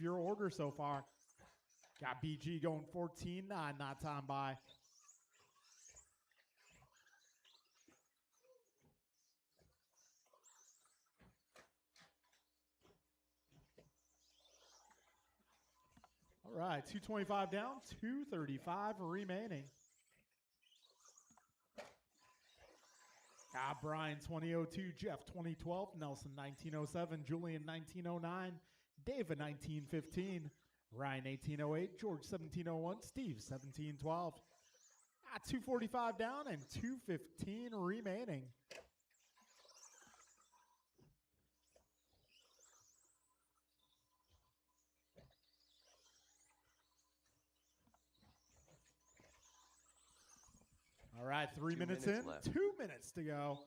Steve, your order so far. Got BG going 14-9 that time by. All right, 225 down, 235 remaining. Got Brian 2002, Jeff 2012, Nelson 1907, Julian 1909, David 1915, Ryan 1808, George 1701, Steve 1712. Got 245 down and 215 remaining. All right, 3 minutes in, left. 2 minutes to go.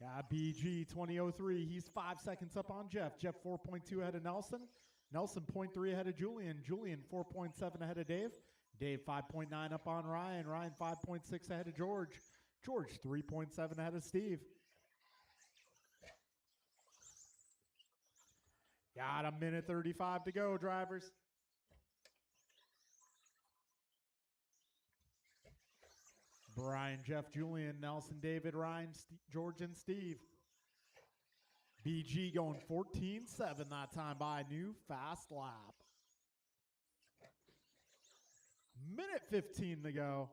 Got BG 2003. He's 5 seconds up on Jeff. Jeff 4.2 ahead of Nelson. Nelson 0.3 ahead of Julian. Julian 4.7 ahead of Dave. Dave 5.9 up on Ryan. Ryan 5.6 ahead of George. George 3.7 ahead of Steve. Got a minute 35 to go, drivers. Brian, Jeff, Julian, Nelson, David, Ryan, George, and Steve. BG going 14-7 that time by new fast lap. Minute 15 to go.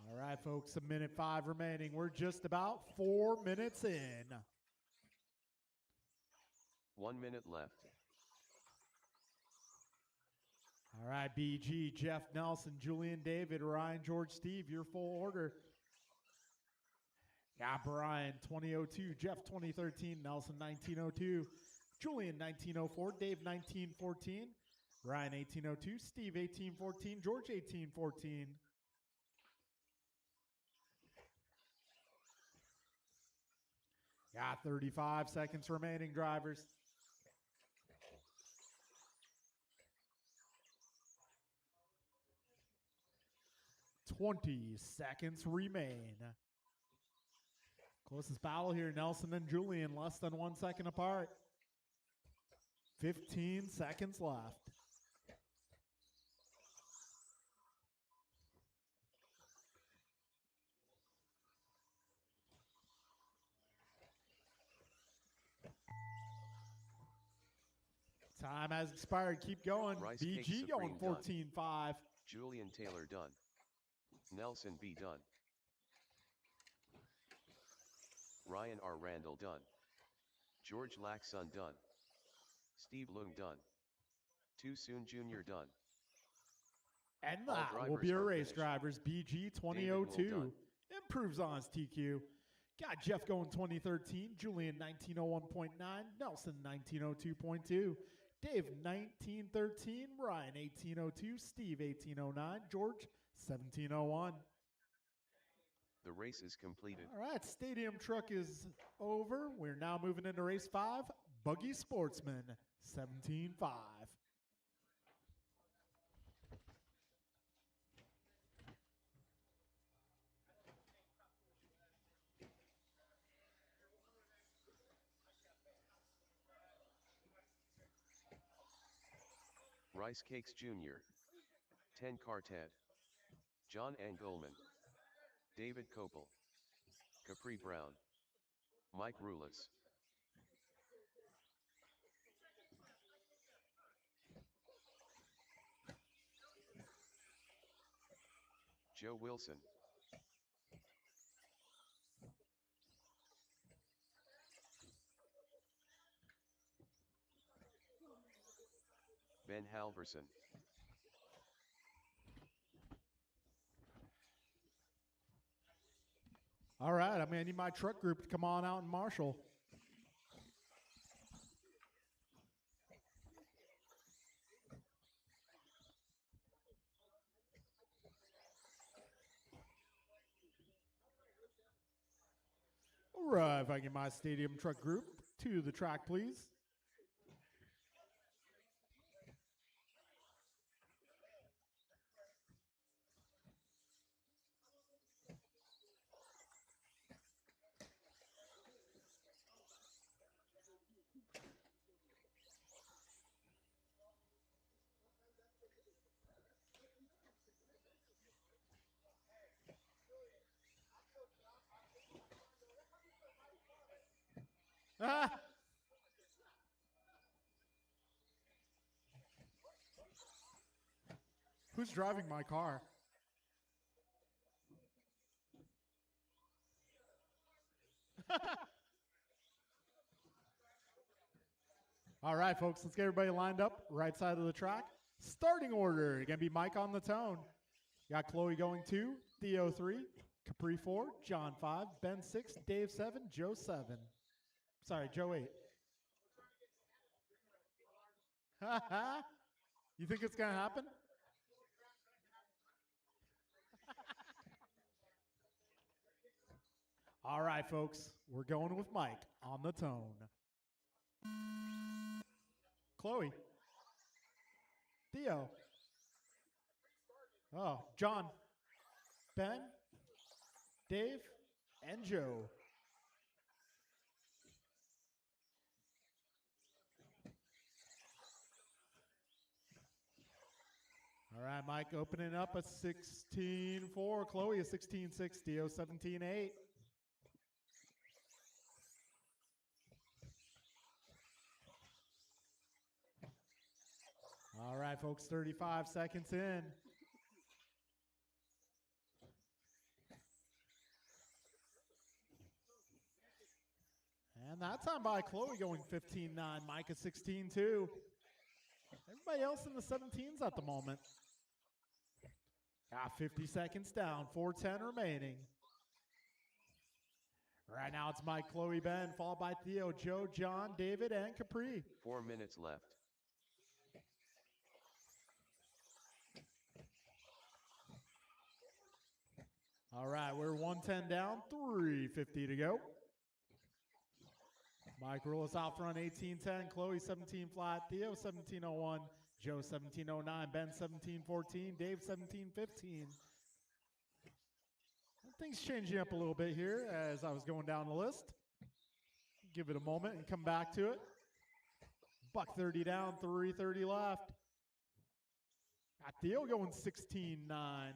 All right, folks, a minute 5 remaining. We're just about 4 minutes in. 1 minute left. All right, BG, Jeff, Nelson, Julian, David, Ryan, George, Steve, your full order. Got Brian 2002, Jeff 2013, Nelson 1902, Julian 1904, Dave 1914, Ryan 1802, Steve 1814, George 1814. Got 35 seconds remaining, drivers. 20 seconds remain. Closest battle here, Nelson and Julian, less than 1 second apart. 15 seconds left. Time has expired. Keep going. Rice BG going 14-5. Julian Taylor done. Nelson B done. Ryan R. Randall done. George Laxon done. Steve Lung done. Too Soon Jr. done. And All that will drivers be a are race, finished. drivers. BG David Wool 2002 done. improves on his TQ. Got Jeff going 2013, Julian 1901.9, Nelson 1902.2, Dave 1913, Ryan 1802, Steve 1809, George 1701. The race is completed. All right, stadium truck is over. We're now moving into race 5, Buggy Sportsman 17-5. Rice Cakes Jr. 10 Carted. John Engelman. David Kopel. Capri Brown. Mike Rulis. Joe Wilson. Ben Halverson. All right, I'm going to need my truck group to come on out and marshal. All right, if I get my stadium truck group to the track, please. Ah! Who's driving my car? All right, folks, let's get everybody lined up. Right side of the track. Starting order. Going to be Mike on the tone. Got Chloe going 2, Theo 3, Capri 4, John 5, Ben 6, Dave 7, Joe 7. Sorry, Joe 8. You think it's going to happen? All right, folks, we're going with Mike on the tone. Chloe. Theo. Oh, John. Ben. Dave. And Joe. All right, Mike opening up a 16-4. Chloe a 16-6. Theo 17-8. All right, folks, 35 seconds in. And that time by Chloe going 15-9. Mike a 16-2. Everybody else in the 17s at the moment. 50 seconds down, 4:10 remaining. Right now it's Mike, Chloe, Ben, followed by Theo, Joe, John, David, and Capri. 4 minutes left. All right, we're 110 down, 3:50 to go. Mike Rulis out front, 18-10. Chloe 17 flat, Theo 17-01, Joe 17-09, Ben 17-14, Dave 17-15. Things changing up a little bit here as I was going down the list. Give it a moment and come back to it. Buck 30 down, 3:30 left. Got Theo going 16-9.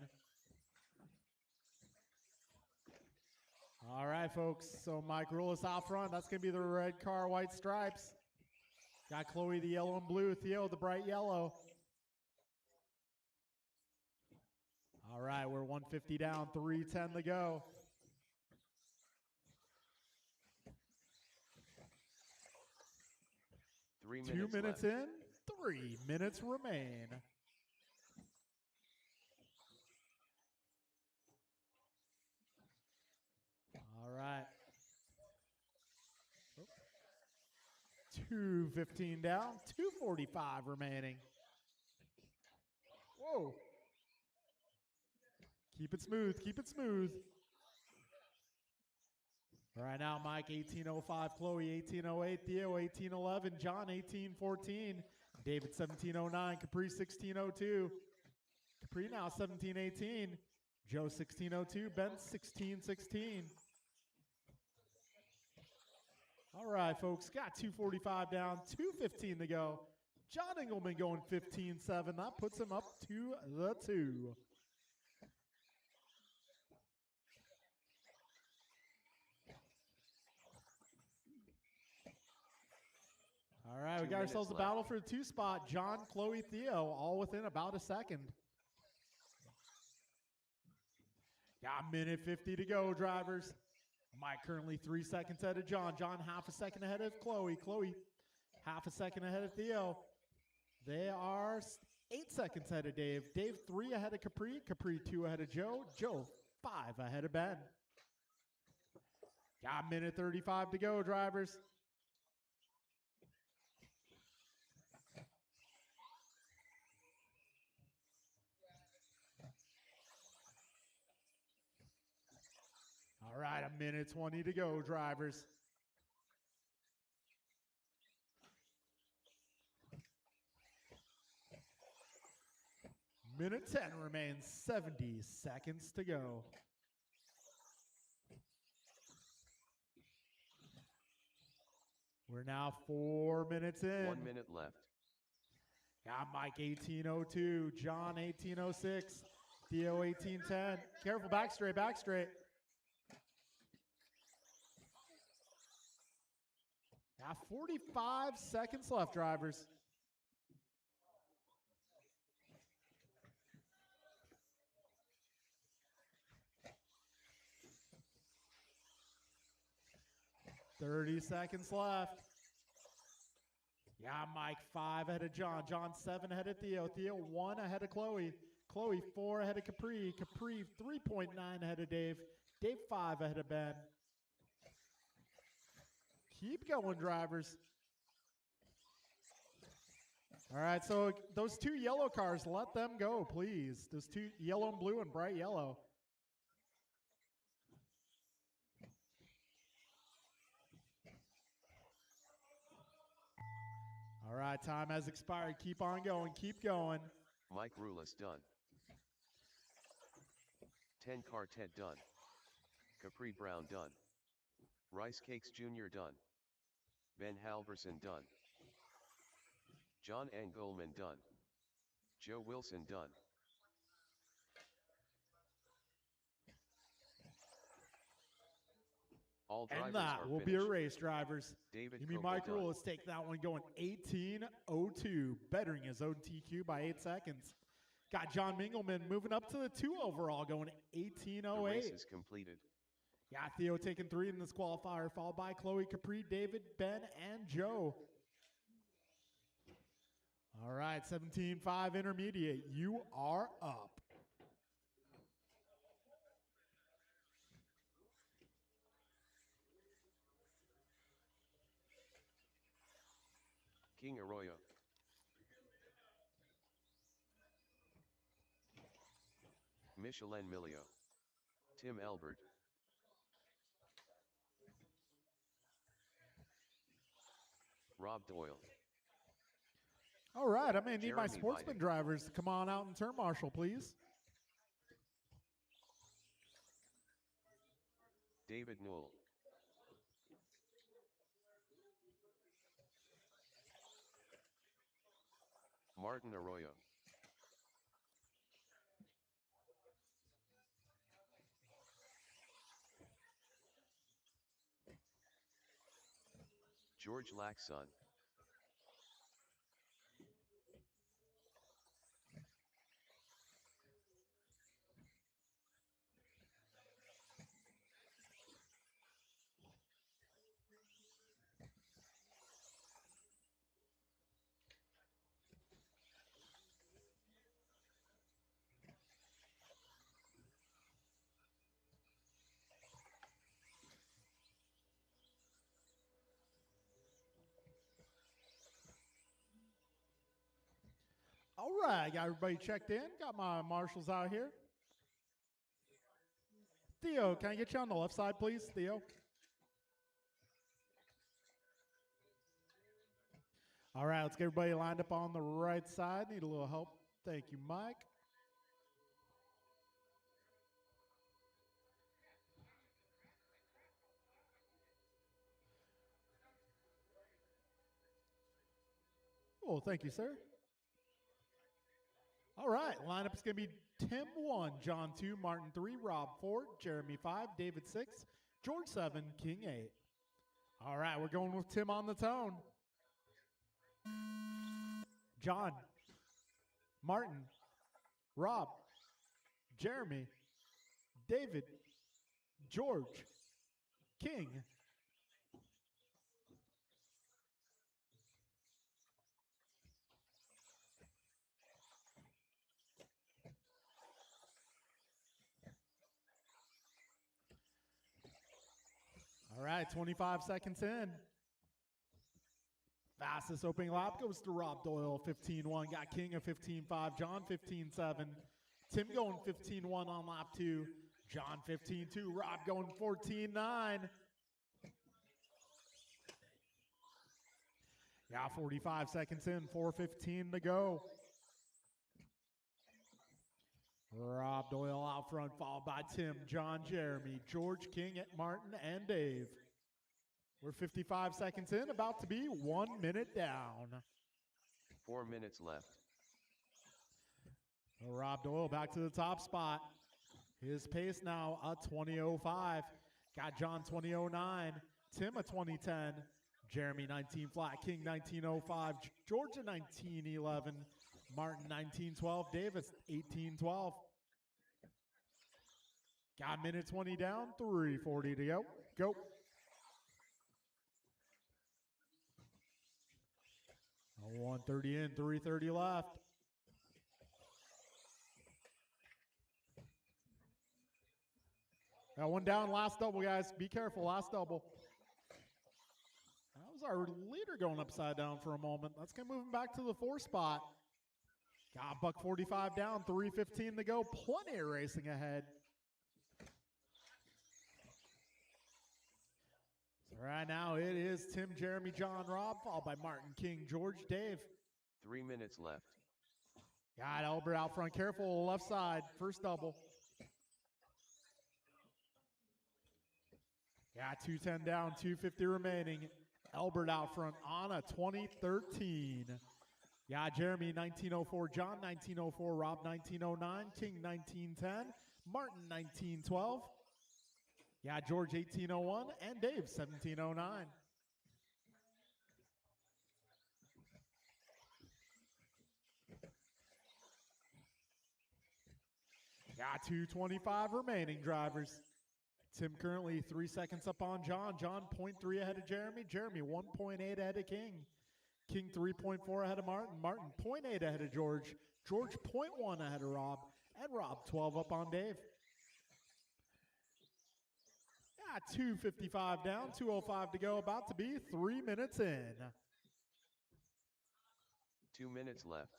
All right, folks. So Mike Rulis out front. That's going to be the red car, white stripes. Got Chloe the yellow and blue. Theo the bright yellow. All right, we're 150 down, 3:10 to go. Two minutes in, 3 minutes remain. All right. 2:15 down, 2:45 remaining. Whoa. Keep it smooth, keep it smooth. All right, now Mike 18:05, Chloe 18:08, Theo 18:11, John 18:14, David 17:09, Capri 16:02, Capri now 17:18, Joe 16:02, Ben 16:16. All right, folks, got 2:45 down, 2:15 to go. John Engelman going 15-7. That puts him up to the 2. All right, we got ourselves a battle for the 2 spot. John, Chloe, Theo, all within about a second. Got a minute 50 to go, drivers. Mike currently 3 seconds ahead of John. John half a second ahead of Chloe. Chloe half a second ahead of Theo. They are 8 seconds ahead of Dave. Dave 3 ahead of Capri. Capri 2 ahead of Joe. Joe 5 ahead of Ben. Got a minute 35 to go, drivers. All right, a minute 20 to go, drivers. Minute 10 remains, 70 seconds to go. We're now 4 minutes in. 1 minute left. Got Mike 18:02, John 18:06, Theo 18:10. Careful, back straight, back straight. Yeah, 45 seconds left, drivers. $30 seconds left. Yeah, Mike 5 ahead of John. John 7 ahead of Theo. Theo 1 ahead of Chloe. Chloe 4 ahead of Capri. Capri 3.9 ahead of Dave. Dave 5 ahead of Ben. Keep going, drivers. All right, so those 2 yellow cars, let them go, please. Those 2, yellow and blue and bright yellow. All right, time has expired. Keep on going. Keep going. Mike Rulis done. 10 car Ted done. Capri Brown done. Rice Cakes Jr. done. Ben Halverson done. John Engelman done. Joe Wilson done. All drivers And that are will finished. be a race, drivers. David Give me Koval Mike done. Rulis. Take that one going 18:02, bettering his own TQ by 8 seconds. Got John Mingelman moving up to the 2 overall, going The race 18:08. is completed. Yeah, Theo taking 3 in this qualifier, followed by Chloe, Capri, David, Ben, and Joe. All right, 17.5 intermediate. You are up. King Arroyo. Michelin Milio. Tim Elbert. Rob Doyle. All right, I'm going to need my Jeremy sportsman Biden. drivers to come on out and turn marshal, please. David Newell. Martin Arroyo. George Laxon. All right, got everybody checked in. Got my marshals out here. Theo, can I get you on the left side, please, Theo? All right, let's get everybody lined up on the right side. Need a little help. Thank you, Mike. Oh, thank you, sir. All right, lineup is going to be Tim 1, John 2, Martin 3, Rob 4, Jeremy 5, David 6, George 7, King 8. All right, we're going with Tim on the tone. John, Martin, Rob, Jeremy, David, George, King. All right, 25 seconds in. Fastest opening lap goes to Rob Doyle, 15-1. Got King at 15-5. John, 15-7. Tim going 15-1 on lap 2. John, 15-2. Rob going 14-9. Yeah, 45 seconds in. 4:15 to go. Rob Doyle out front, followed by Tim, John, Jeremy, George, King, Martin, and Dave. We're 55 seconds in, about to be 1 minute down. 4 minutes left. Rob Doyle back to the top spot. His pace now a 20.05. Got John 20.09. Tim a 20.10. Jeremy 19 flat, King 1905, Georgia 1911, Martin 1912, Davis 1812. Got minute 20 down, 3:40 to go. Go. Oh, 130 in, 3:30 left. Got one down, last double, guys. Be careful, last double. That was our leader going upside down for a moment. Let's get moving back to the 4 spot. Got buck 45 down, 3:15 to go. Plenty of racing ahead. So right now it is Tim, Jeremy, John, Rob, followed by Martin, King, George, Dave. 3 minutes left. Got Elbert out front. Careful, left side. First double. Got 210 down, 250 remaining. Elbert out front on a 2013. Got Jeremy 1904, John 1904, Rob 1909, King 1910, Martin 1912. Got George 1801 and Dave 1709. Got 225 remaining, drivers. Tim currently 3 seconds up on John. John 0.3 ahead of Jeremy. Jeremy 1.8 ahead of King. King 3.4 ahead of Martin. Martin 0.8 ahead of George. George 0.1 ahead of Rob. And Rob 12 up on Dave. Yeah, 255 down, 205 to go. About to be 3 minutes in. 2 minutes left.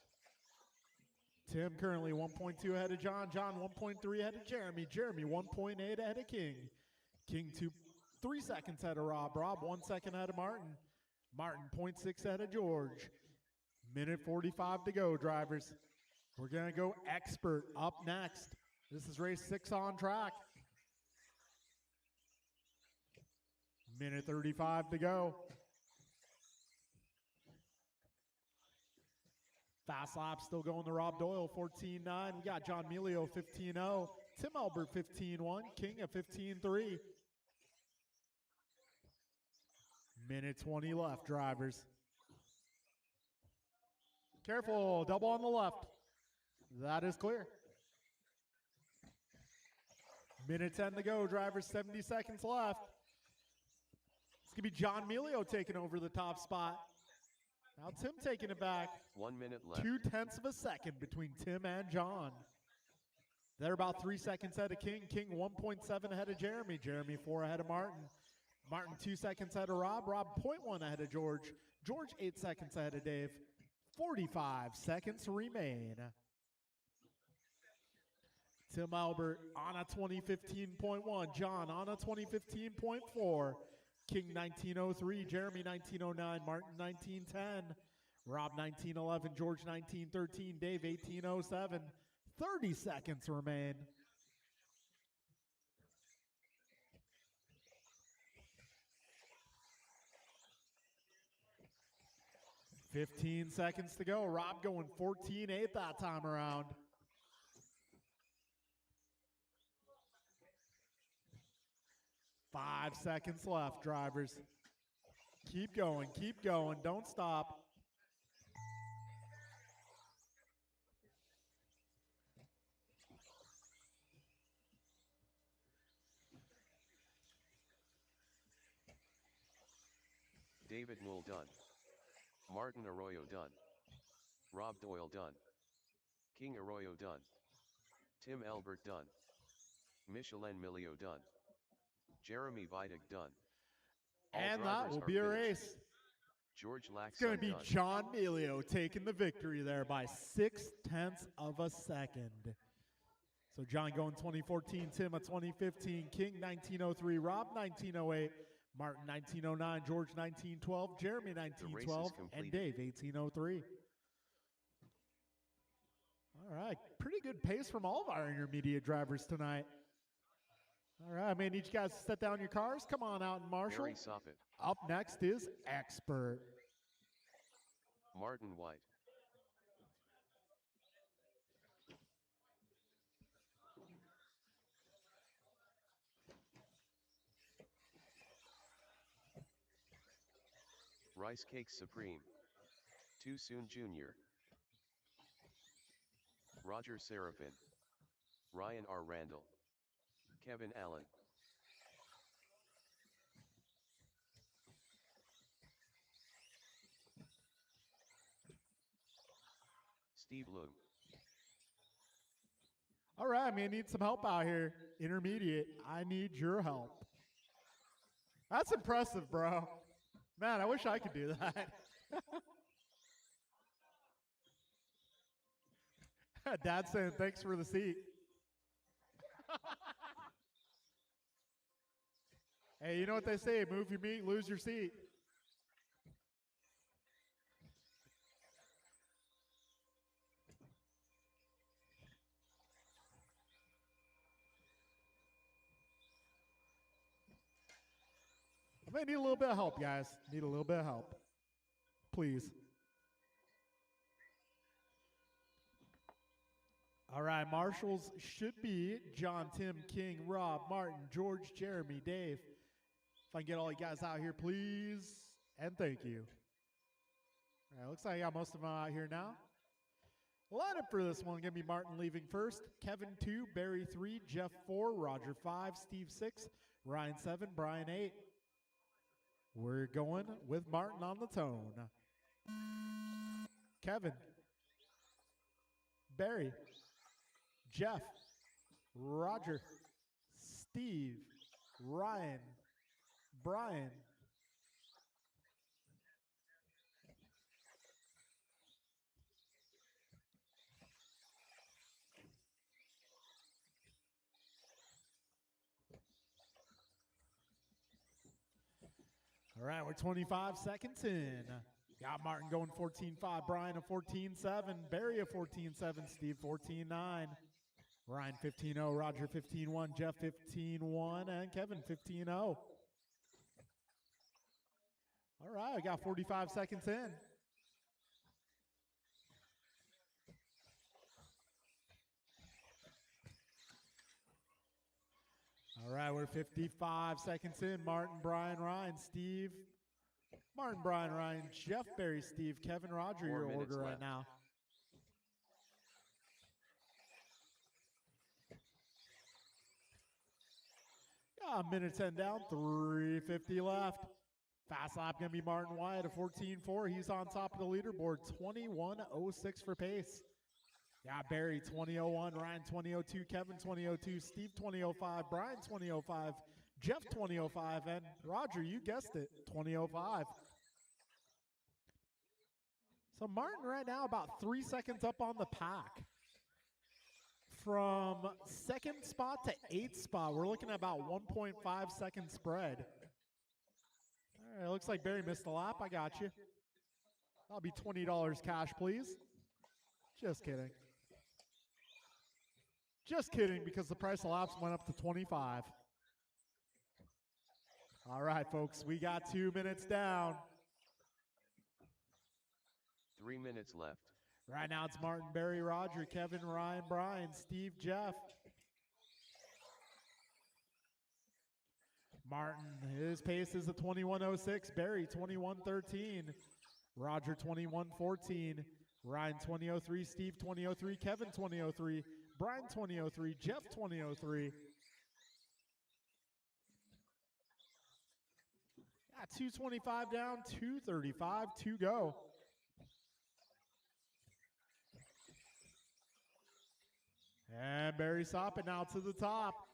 Tim currently 1.2 ahead of John. John 1.3 ahead of Jeremy. Jeremy 1.8 ahead of King. King 3 seconds ahead of Rob. Rob 1 second ahead of Martin. Martin 0.6 ahead of George. Minute 45 to go, drivers. We're going to go expert up next. This is race 6 on track. Minute 35 to go. Fast lap still going to Rob Doyle, 14.9. We got John Melio, 15.0. Tim Elbert, 15.1. King at 15.3. Minute 20 left, drivers. Careful, double on the left. That is clear. Minute 10 to go, drivers, 70 seconds left. It's going to be John Melio taking over the top spot. Now Tim taking it back. 1 minute left. 0.2 of a second between Tim and John. They're about 3 seconds ahead of King. King 1.7 ahead of Jeremy. Jeremy 4 ahead of Martin. Martin 2 seconds ahead of Rob. Rob 0.1 ahead of George. George 8 seconds ahead of Dave. 45 seconds remain. Tim Albert on a 2015.1. John on a 2015.4. King 1903, Jeremy 1909, Martin 1910, Rob 1911, George 1913, Dave 1807. 30 seconds remain. $15 seconds to go. Rob going 14.8 that time around. Five seconds left, drivers. Keep going, don't stop. David Knoll done. Martin Arroyo done. Rob Doyle done. King Arroyo done. Tim Elbert done. Michelin Milio done. Jeremy Vidic done. All and that will be a race. George Laxon It's going to be done. John Melio taking the victory there by 0.6 of a second. So John going 2014, Tim at 2015, King 1903, Rob 1908, Martin 1909, George 1912, Jeremy 1912, and Dave 1803. All right, pretty good pace from all of our intermediate drivers tonight. All right, I may need you guys to set down your cars. Come on out and marshal. Barry Soppett. Up next is Expert. Martin White. Rice Cakes Supreme. Too Soon Jr. Roger Seraphin. Ryan R. Randall. Kevin Allen. Steve Loom. All right, man, need some help out here. Intermediate, I need your help. That's impressive, bro. Man, I wish I could do that. Dad's saying thanks for the seat. Hey, you know what they say? Move your meat, lose your seat. I may need a little bit of help, guys. Need a little bit of help. Please. All right, marshals should be John, Tim, King, Rob, Martin, George, Jeremy, Dave. If I can get all you guys out here, please, and thank you. All right, looks like I got most of them out here now. Lineup for this one, going to be Martin leaving first, Kevin 2, Barry 3, Jeff 4, Roger 5, Steve 6, Ryan 7, Brian 8. We're going with Martin on the tone. Kevin, Barry, Jeff, Roger, Steve, Ryan, Brian. All right, we're 25 seconds in. Got Martin going 14-5, Brian a 14-7, Barry a 14-7, Steve 14-9, Ryan 15-0, Roger 15-1, Jeff 15-1, and Kevin 15-0. All right, we got 45 seconds in. All right, we're 55 seconds in. Martin, Brian, Ryan, Steve. Martin, Brian, Ryan, Jeff, Barry, Steve, Kevin, Roger, your order right now. Yeah, minute 10 down, 3:50 left. Fast lap going to be Martin Wyatt at 14-4. He's on top of the leaderboard, 21:06 for pace. Yeah, Barry 20:01, Ryan 20:02, Kevin 20:02, Steve 20:05, Brian 20:05, Jeff 20:05, and Roger, you guessed it, 20:05. So Martin right now about 3 seconds up on the pack. From second spot to eighth spot, we're looking at about 1.5 second spread. All right, looks like Barry missed a lap. I got you. That'll be $20 cash, please. Just kidding. Just kidding, because the price of laps went up to 25. All right, folks, we got 2 minutes down. 3 minutes left. Right now it's Martin, Barry, Roger, Kevin, Ryan, Brian, Steve, Jeff. Martin, his pace is a 21:06. Barry, 21:13. Roger, 21:14. Ryan, 20:03. Steve, 20:03. Kevin, 20:03. Brian, 20:03. Jeff, 20:03. Yeah, 2:25 down, 2:35 to go. And Barry Soppin now to the top.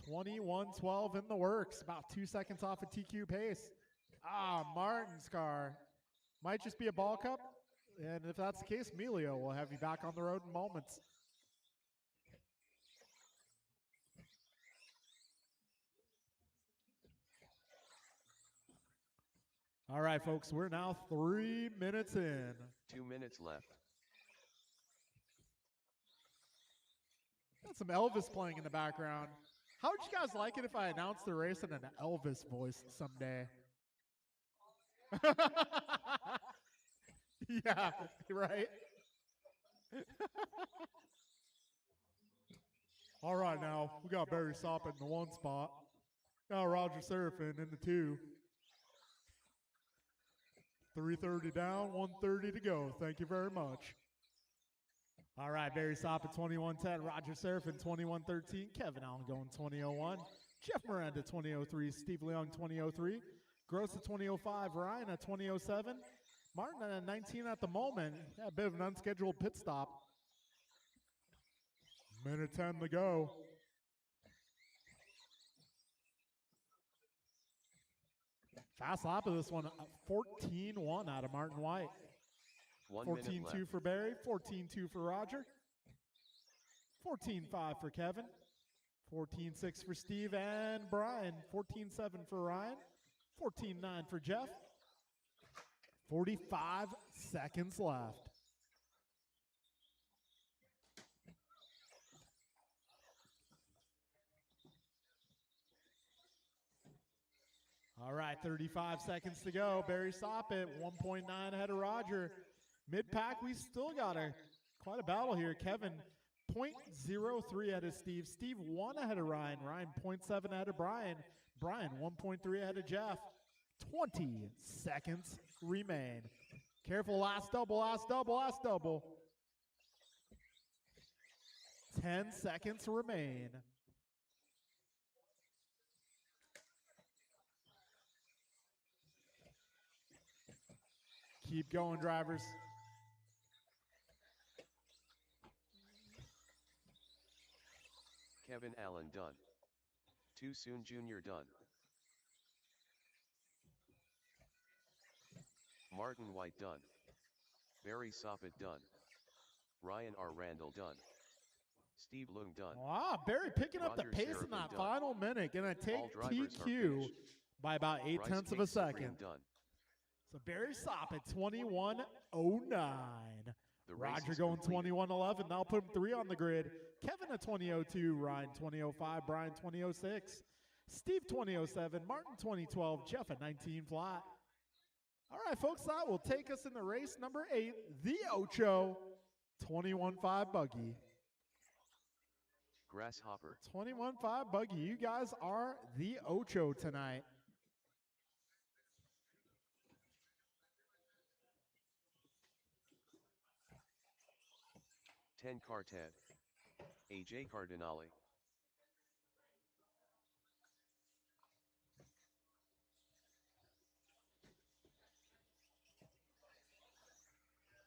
21:12 in the works. About 2 seconds off of TQ pace. Martin's car. Might just be a ball cup. And if that's the case, Emilio will have you back on the road in moments. All right, folks, we're now 3 minutes in. 2 minutes left. Got some Elvis playing in the background. How would you guys like it if I announced the race in an Elvis voice someday? Yeah, right? All right, now, we got Barry Soppin in the 1 spot. Now Roger Seraphin in the 2. 3:30 down, 1:30 to go. Thank you very much. All right, Barry Sopp at 21:10, Roger Serafin 21:13, Kevin Allen going 20:01, Jeff Miranda 20:03, Steve Leung 20:03, Gross at 20:05, Ryan at 20:07, Martin at 19 at the moment. Yeah, a bit of an unscheduled pit stop. Minute 10 to go. Fast lap of this one, 14:1 out of Martin White. 14:2 for Barry, 14:2 for Roger, 14:5 for Kevin, 14:6 for Steve and Brian, 14:7 for Ryan, 14:9 for Jeff. 45 seconds left. All right, 35 seconds to go. Barry Soppit, 1.9 ahead of Roger. Mid-pack, we still got quite a battle here. Kevin, 0.03 ahead of Steve. Steve, 1 ahead of Ryan. Ryan, 0.7 ahead of Brian. Brian, 1.3 ahead of Jeff. 20 seconds remain. Careful, last double, last double, last double. 10 seconds remain. Keep going, drivers. Kevin Allen done. Too soon Jr. done. Martin White done. Barry Soppit done. Ryan R. Randall done. Steve Leung done. Wow, Barry picking up the Roger pace Serafin in that done. final minute. Gonna take All drivers are TQ finished. by about 0.8 of a Rice Cake second. Supreme done. So Barry Soppit, 21:09. The race Roger is going completed. 21:11. Now put him 3 on the grid. Kevin at 20:02. Ryan 20:05. Brian 20:06. Steve 20:07. Martin 20:12. Jeff at 19 flat. All right, folks, that will take us into race number 8, the Ocho 21.5 buggy. Grasshopper. 21.5 buggy. You guys are the Ocho tonight. Ten Cartet. AJ Cardinale.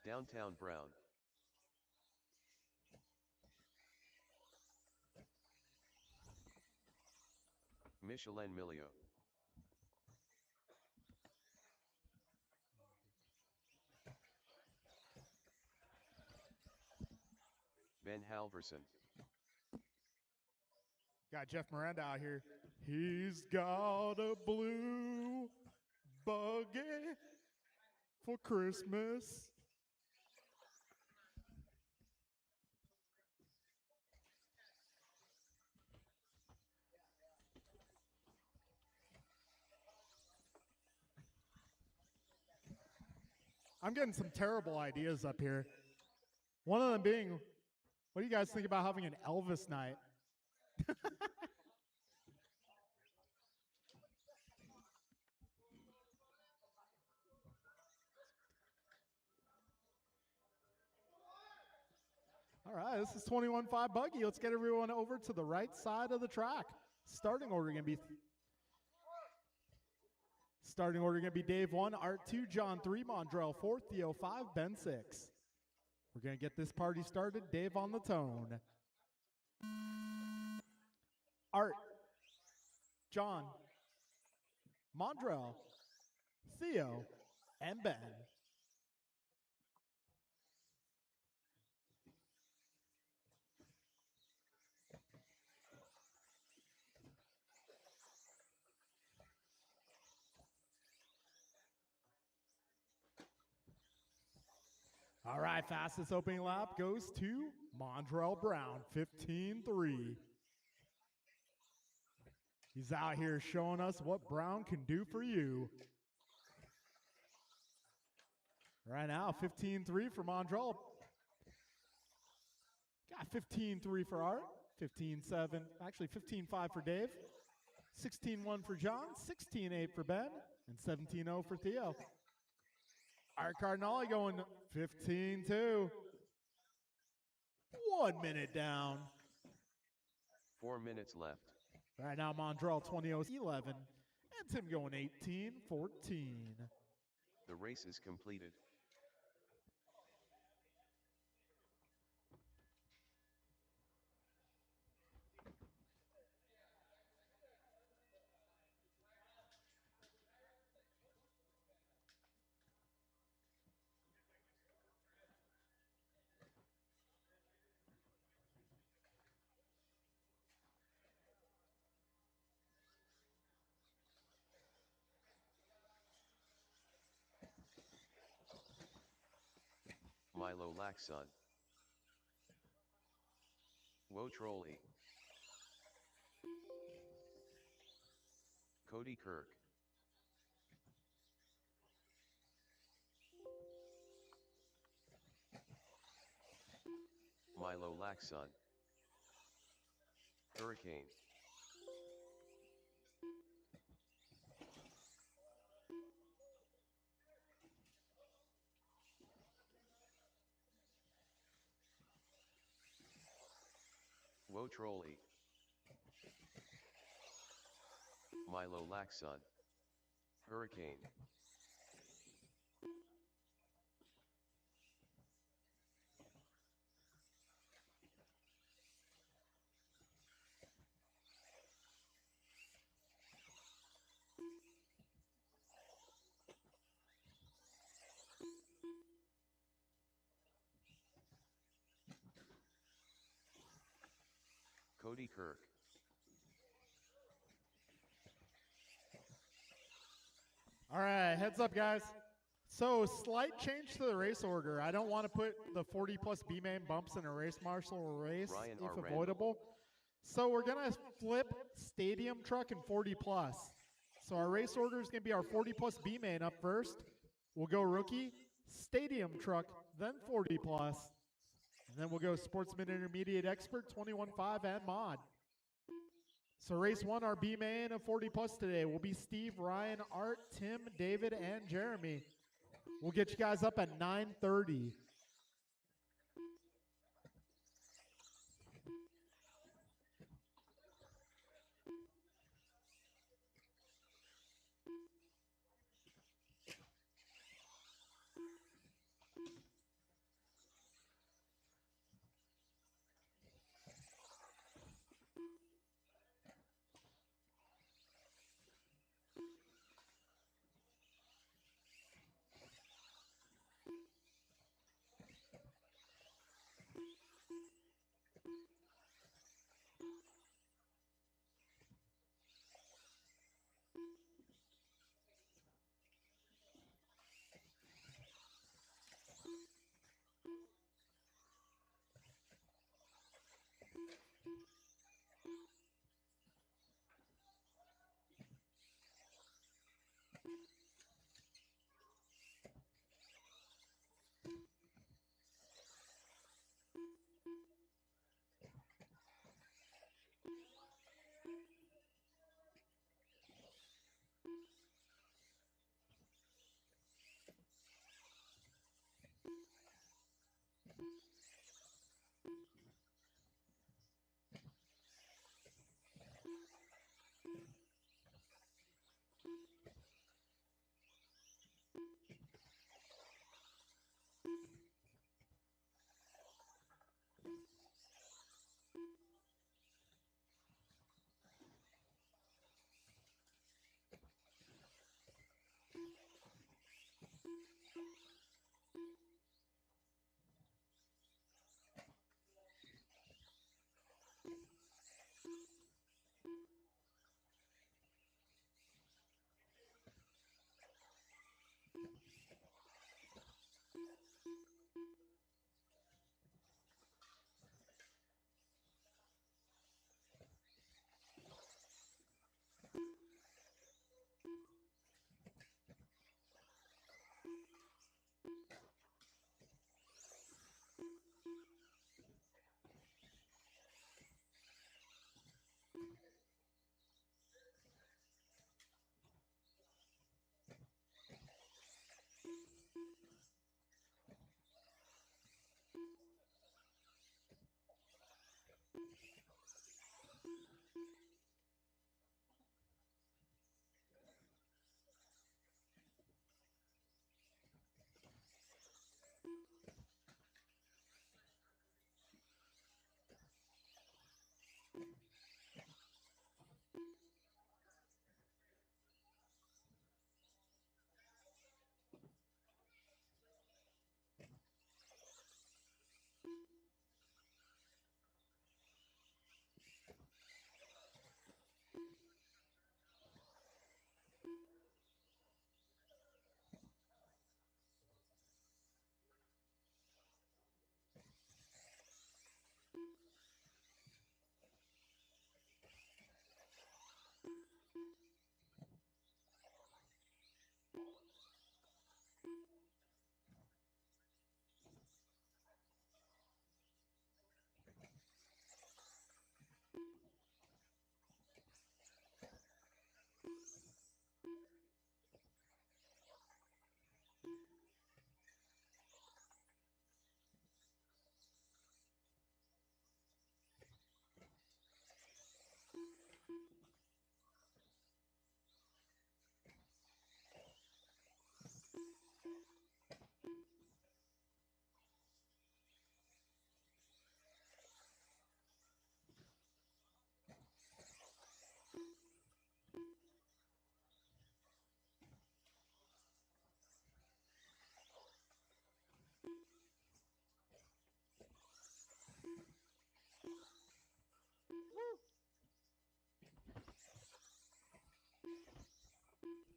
Downtown Brown. Michelin Milio. Ben Halverson. Got Jeff Miranda out here. He's got a blue buggy for Christmas. I'm getting some terrible ideas up here. One of them being, what do you guys think about having an Elvis night? All right, this is 21.5 buggy. Let's get everyone over to the right side of the track. Starting order going to be Dave 1, Art 2, John 3, Mondrell 4, Theo 5, Ben 6. We're going to get this party started. Dave on the tone. Art, John, Mondrell, Theo, and Ben. All right, fastest opening lap goes to Mondrell Brown, 15.3. He's out here showing us what Brown can do for you. Right now, 15.3 for Mondrell. Got 15.3 for Art, 15.7, actually 15.5 for Dave, 16.1 for John, 16.8 for Ben, and 17.0 for Theo. Art Cardinale going 15-2. 1 minute down. 4 minutes left. Right now, Mondrell 20-11. And Tim going 18-14. The race is completed. Milo Laxon. Wotrolli. Cody Kirk. Milo Laxon. Hurricane. Wotrolli. Milo Laxon. Hurricane. Cody Kirk. All right, heads up, guys. So, slight change to the race order. I don't want to put the 40-plus B-main bumps in a race marshal race Ryan if R. avoidable. So, we're going to flip stadium truck and 40-plus. So, our race order is going to be our 40-plus B-main up first. We'll go rookie, stadium truck, then 40-plus. And then we'll go sportsman intermediate expert, 21.5, and mod. So race 1, our B main of 40-plus today will be Steve, Ryan, Art, Tim, David, and Jeremy. We'll get you guys up at 9:30.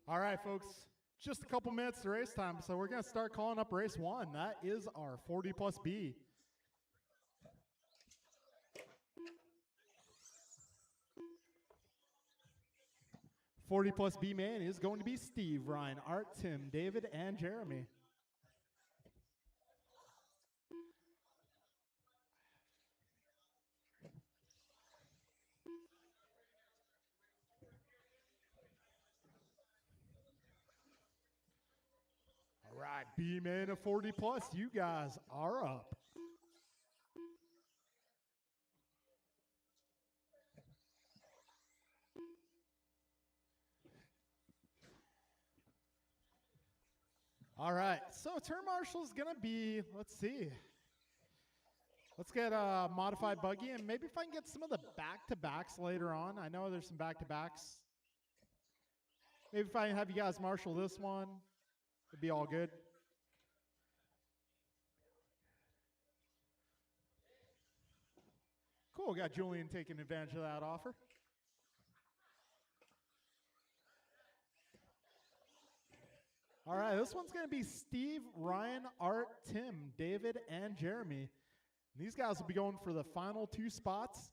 All right, folks. Just a couple minutes to race time, so we're going to start calling up race 1. That is our 40 plus B. $40 plus B man is going to be Steve, Ryan, Art, Tim, David, and Jeremy. All right, B man of 40 plus, you guys are up. All right, so turn marshal is going to be, let's see. Let's get a modified buggy, and maybe if I can get some of the back-to-backs later on. I know there's some back-to-backs. Maybe if I have you guys marshal this one, it'd be all good. Cool, got Julian taking advantage of that offer. All right, this one's going to be Steve, Ryan, Art, Tim, David, and Jeremy. These guys will be going for the final 2 spots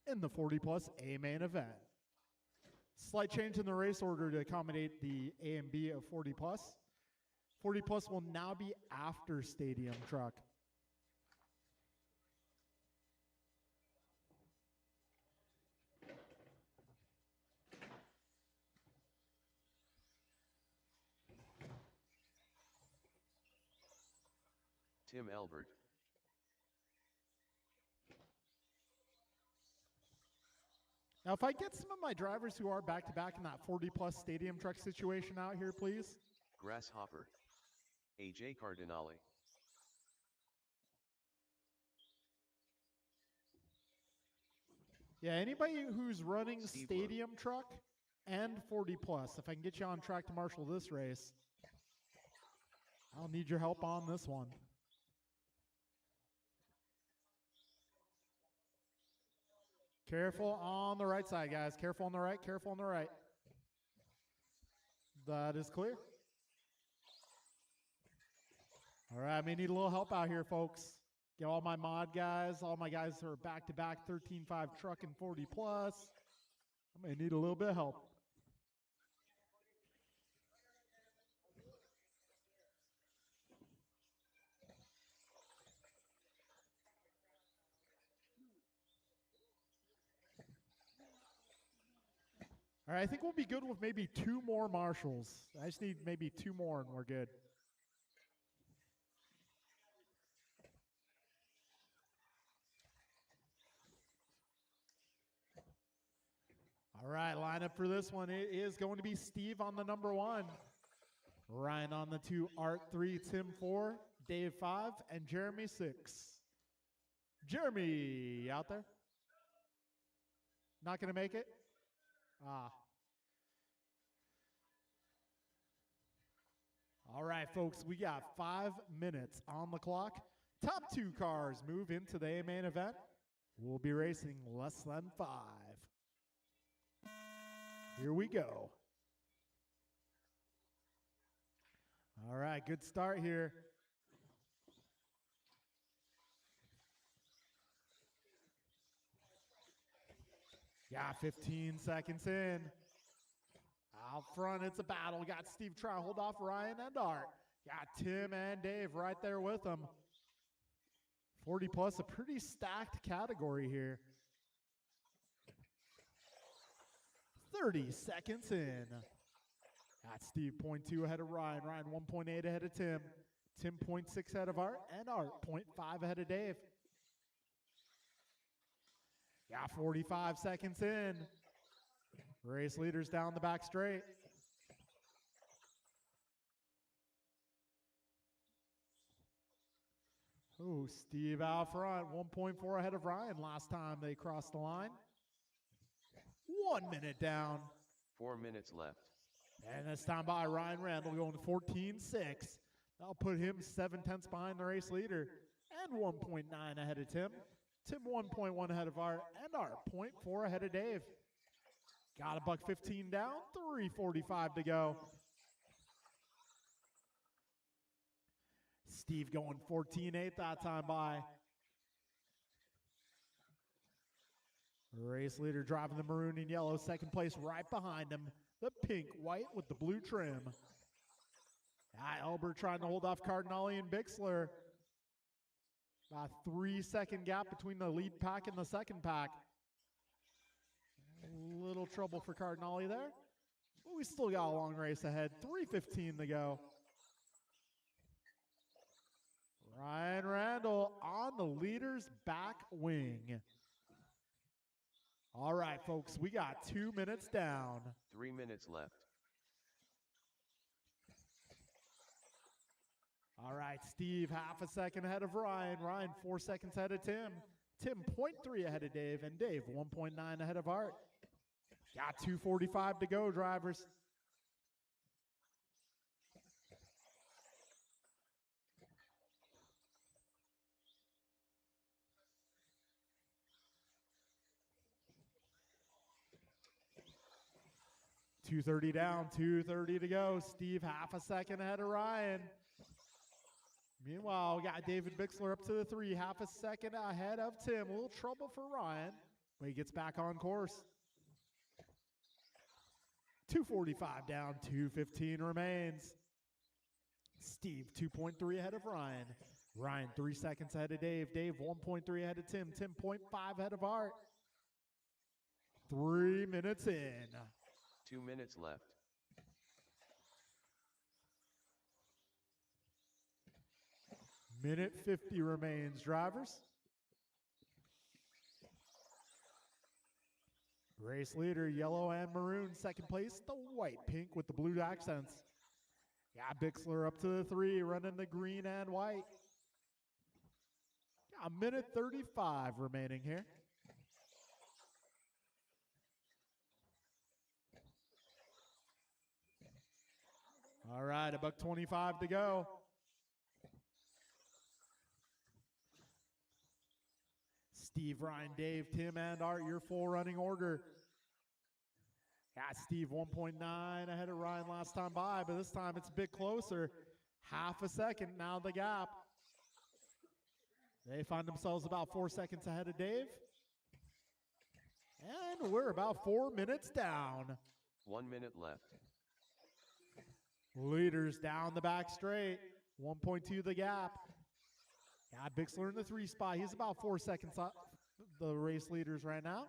in the 40 plus A main event. Slight change in the race order to accommodate the A and B of 40 plus. 40 plus will now be after Stadium Truck. Tim Albert. Now, if I get some of my drivers who are back-to-back in that 40 plus Stadium Truck situation out here, please. Grasshopper. AJ Cardinale. Yeah, anybody who's running Steve Stadium Truck and 40 plus, if I can get you on track to marshal this race, I'll need your help on this one. Careful on the right side, guys. Careful on the right, careful on the right. That is clear. All right, I may need a little help out here, folks. Get all my mod guys, all my guys who are back-to-back 13.5 truck and 40 plus. I may need a little bit of help. All right, I think we'll be good with maybe 2 more marshals. I just need maybe 2 more and we're good. All right, lineup for this one. It is going to be Steve on the number 1. Ryan on the 2, Art 3, Tim 4, Dave 5, and Jeremy 6. Jeremy, out there? Not going to make it? All right, folks, we got 5 minutes on the clock. Top 2 cars move into the A main event. We'll be racing less than 5. Here we go. All right, good start here. Yeah, 15 seconds in. Out front, it's a battle. Got Steve trying to hold off Ryan and Art. Got Tim and Dave right there with them. 40 plus, a pretty stacked category here. 30 seconds in. Got Steve 0.2 ahead of Ryan. Ryan 1.8 ahead of Tim. Tim 0.6 ahead of Art. And Art 0.5 ahead of Dave. Yeah, 45 seconds in. Race leaders down the back straight. Oh, Steve out front, 1.4 ahead of Ryan last time they crossed the line. 1 minute down. 4 minutes left. And this time by Ryan Randall going to 14.6. That'll put him 7/10 behind the race leader. And 1.9 ahead of Tim. Tim 1.1 ahead of Art. And Art 0.4 ahead of Dave. Got a $1.15 down, 3:45 to go. Steve going 14-8 that time by. Race leader driving the maroon and yellow. Second place right behind him. The pink, white with the blue trim. Elbert trying to hold off Cardinale and Bixler. About a 3-second gap between the lead pack and the second pack. A little trouble for Cardinale there. But we still got a long race ahead. 3:15 to go. Ryan Randall on the leader's back wing. All right, folks, we got 2 minutes down. 3 minutes left. All right, Steve, half a second ahead of Ryan. Ryan, 4 seconds ahead of Tim. Tim, 0.3 ahead of Dave. And Dave, 1.9 ahead of Art. Got 2:45 to go, drivers. $2:30 down, $2:30 to go. Steve, half a second ahead of Ryan. Meanwhile, we got David Bixler up to the 3, half a second ahead of Tim. A little trouble for Ryan, but he gets back on course. 2:45 down, 2:15 remains. Steve, 2.3 ahead of Ryan. Ryan, 3 seconds ahead of Dave. Dave, 1.3 ahead of Tim. Tim, 0.5 ahead of Art. 3 minutes in. 2 minutes left. Minute 50 remains, drivers. Race leader, yellow and maroon. Second place, the white, pink with the blue accents. Got Bixler up to the 3, running the green and white. Got a minute 35 remaining here. All right, $1:25 to go. Steve, Ryan, Dave, Tim, and Art, your full running order. Got Steve 1.9 ahead of Ryan last time by, but this time it's a bit closer. Half a second now the gap. They find themselves about 4 seconds ahead of Dave. And we're about 4 minutes down. 1 minute left. Leaders down the back straight. 1.2 the gap. Got Bixler in the 3 spot. He's about 4 seconds up the race leaders right now.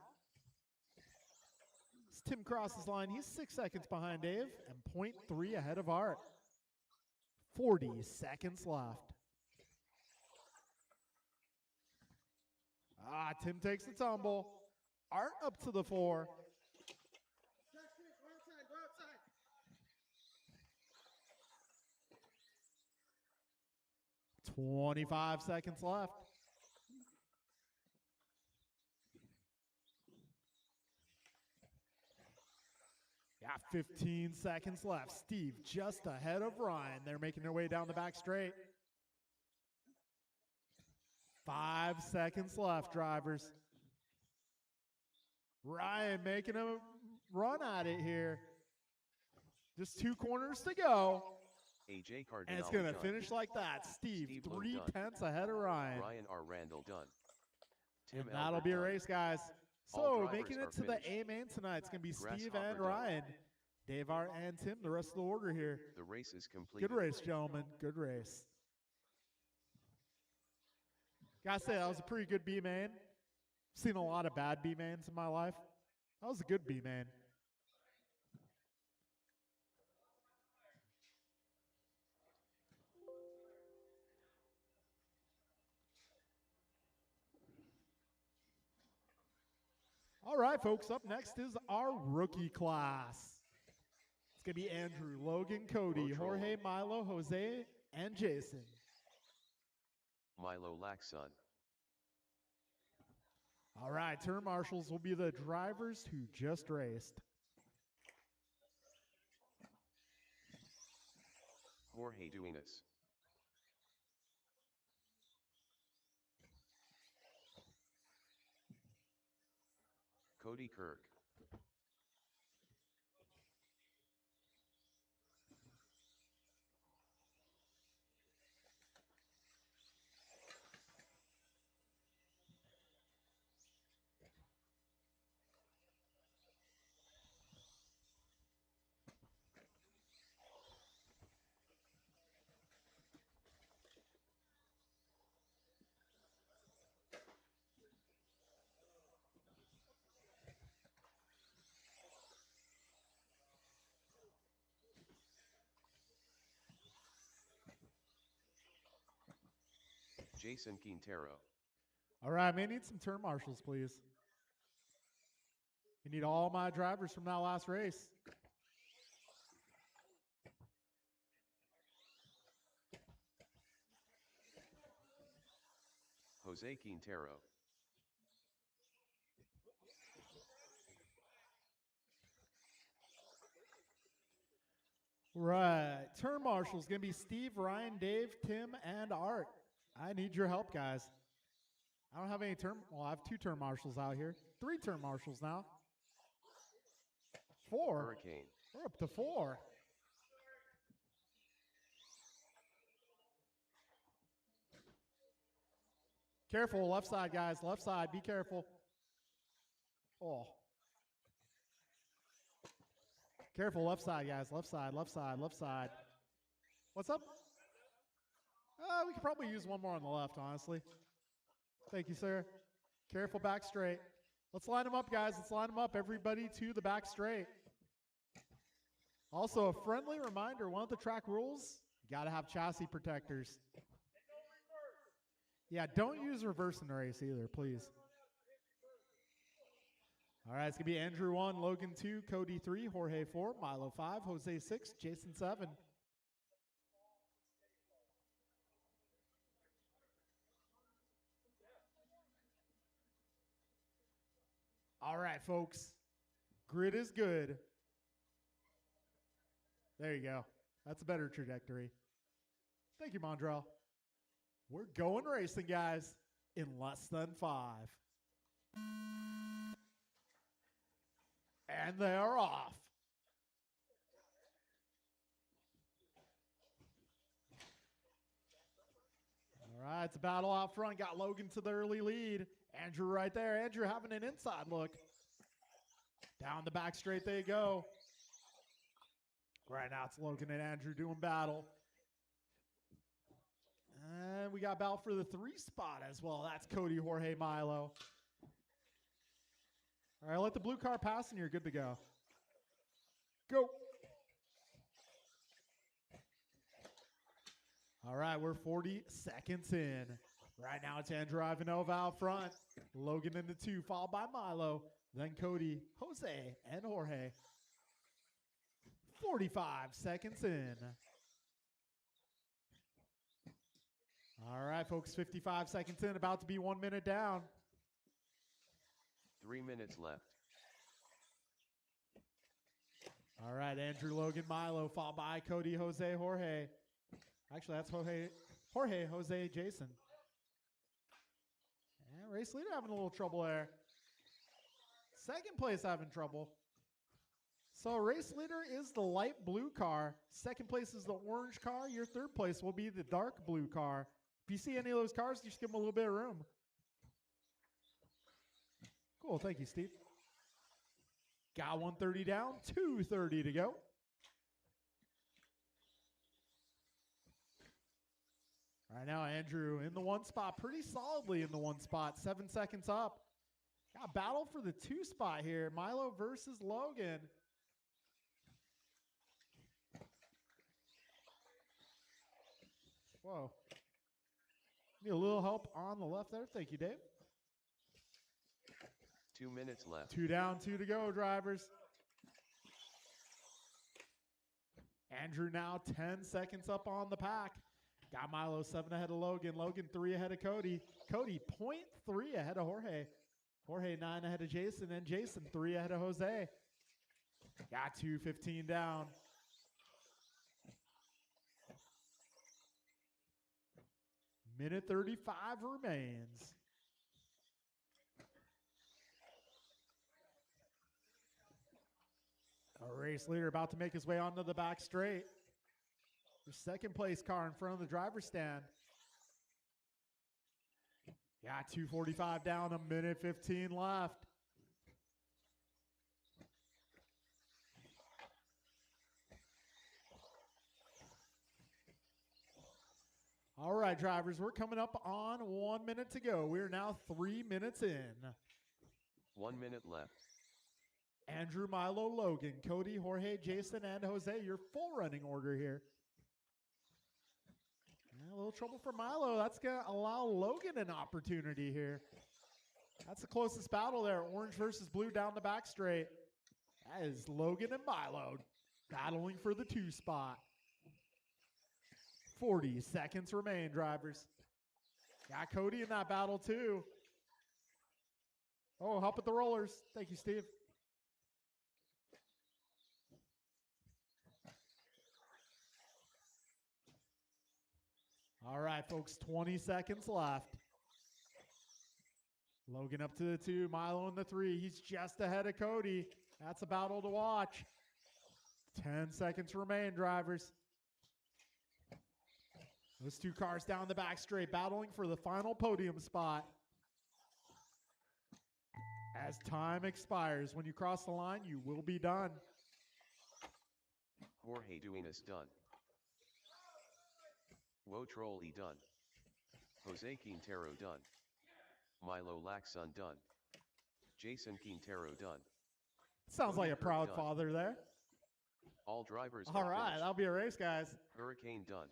As Tim crosses line, he's 6 seconds behind Dave and 0.3 ahead of Art. 40 seconds left. Tim takes the tumble. Art up to the 4. 25 seconds left. Got 15 seconds left. Steve just ahead of Ryan. They're making their way down the back straight. 5 seconds left, drivers. Ryan making a run at it here. Just 2 corners to go. AJ Cardinale And it's going to done. finish like that. Steve, Lowe 3 done. tenths ahead of Ryan. Ryan R. Randall done. Tim And that'll Albert be a done. race, guys. All So drivers making are it to the finished. A main tonight, it's going to be Steve Grasshopper and done. Ryan. Dave, Art, and Tim, the rest of the order here. The race is completed. Good race, gentlemen. Good race. Gotta say, that was a pretty good B-main. Seen a lot of bad B-mains in my life. That was a good B-main. All right, folks, up next is our rookie class. It's going to be Andrew, Logan, Cody, Roach Jorge, Milo, Jose, and Jason. Milo Laxon. All right, turn marshals will be the drivers who just raced. Jorge Duenas. Cody Kirk. Jason Quintero. All right, may need some turn marshals, please. You need all my drivers from that last race. Jose Quintero. Right. Turn marshals going to be Steve, Ryan, Dave, Tim, and Art. I need your help, guys. I don't have any turn. Well, I have 2 turn marshals out here. 3 turn marshals now. 4. Hurricane. We're up to 4. Careful, left side, guys. Left side. Be careful. Oh. Careful, left side, guys. Left side, left side, left side. What's up? We could probably use one more on the left, honestly. Thank you, sir. Careful, back straight. Let's line them up, guys. Let's line them up. Everybody to the back straight. Also, a friendly reminder, one of the track rules, you got to have chassis protectors. Yeah, don't use reverse in the race either, please. All right, it's going to be Andrew 1, Logan 2, Cody 3, Jorge 4, Milo 5, Jose 6, Jason 7. All right, folks. Grid is good. There you go. That's a better trajectory. Thank you, Mondrell. We're going racing, guys, in less than 5. And they are off. All right, it's a battle out front. Got Logan to the early lead. Andrew right there. Andrew having an inside look. Down the back straight they go. Right now it's Logan and Andrew doing battle. And we got battle for the 3 spot as well. That's Cody, Jorge, Milo. All right, let the blue car pass and you're good to go. Go. All right, we're 40 seconds in. Right now it's Andrew Ivanova out front. Logan in the 2, followed by Milo. Then Cody, Jose, and Jorge. 45 seconds in. All right, folks, 55 seconds in, about to be 1 minute down. 3 minutes left. All right, Andrew, Logan, Milo, followed by Cody, Jose, Jorge. Actually, that's Jorge, Jose, Jason. And race leader having a little trouble there. Second place having trouble. So race leader is the light blue car. Second place is the orange car. Your third place will be the dark blue car. If you see any of those cars, just give them a little bit of room. Cool, thank you, Steve. Got 130 down, 230 to go. All right, now Andrew in the 1 spot, pretty solidly in the 1 spot, 7 seconds up. Got battle for the 2 spot here, Milo versus Logan. Whoa. Need a little help on the left there. Thank you, Dave. 2 minutes left. 2 down, 2 to go, drivers. Andrew now 10 seconds up on the pack. Got Milo 7 ahead of Logan. Logan 3 ahead of Cody. Cody 0.3 ahead of Jorge. Jorge 9 ahead of Jason. And Jason 3 ahead of Jose. Got 2:15 down. Minute 35 remains. A race leader about to make his way onto the back straight. Your second place car in front of the driver's stand. Got 2:45 down, a minute 15 left. All right, drivers, we're coming up on 1 minute to go. We're now 3 minutes in. 1 minute left. Andrew, Milo, Logan, Cody, Jorge, Jason, and Jose, your full running order here. A little trouble for Milo. That's going to allow Logan an opportunity here. That's the closest battle there. Orange versus blue down the back straight. That is Logan and Milo battling for the 2 spot. 40 seconds remain, drivers. Got Cody in that battle too. Oh, help with the rollers. Thank you, Steve. All right, folks, 20 seconds left. Logan up to the 2, Milo in the 3. He's just ahead of Cody. That's a battle to watch. 10 seconds remain, drivers. Those 2 cars down the back straight, battling for the final podium spot. As time expires, when you cross the line, you will be done. Jorge Duenas done. Wotrolli done. Jose Quintero done. Milo Laxon done. Jason Quintero done. Sounds like a proud father there. All drivers All right, that'll be a race, guys. Hurricane done.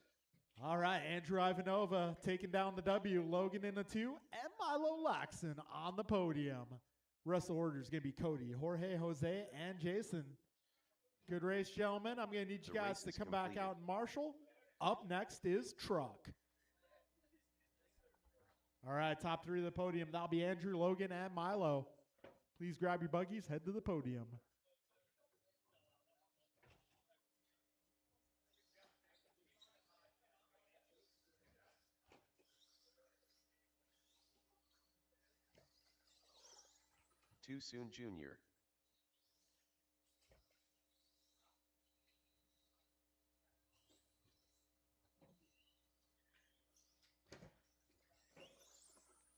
All right, Andrew Ivanova taking down the W. Logan in the 2, and Milo Laxon on the podium. Rest of the order is going to be Cody, Jorge, Jose, and Jason. Good race, gentlemen. I'm going to need you guys to come back out and marshal. Up next is Truck. All right, top 3 of the podium. That'll be Andrew, Logan, and Milo. Please grab your buggies, head to the podium. Too soon, Junior.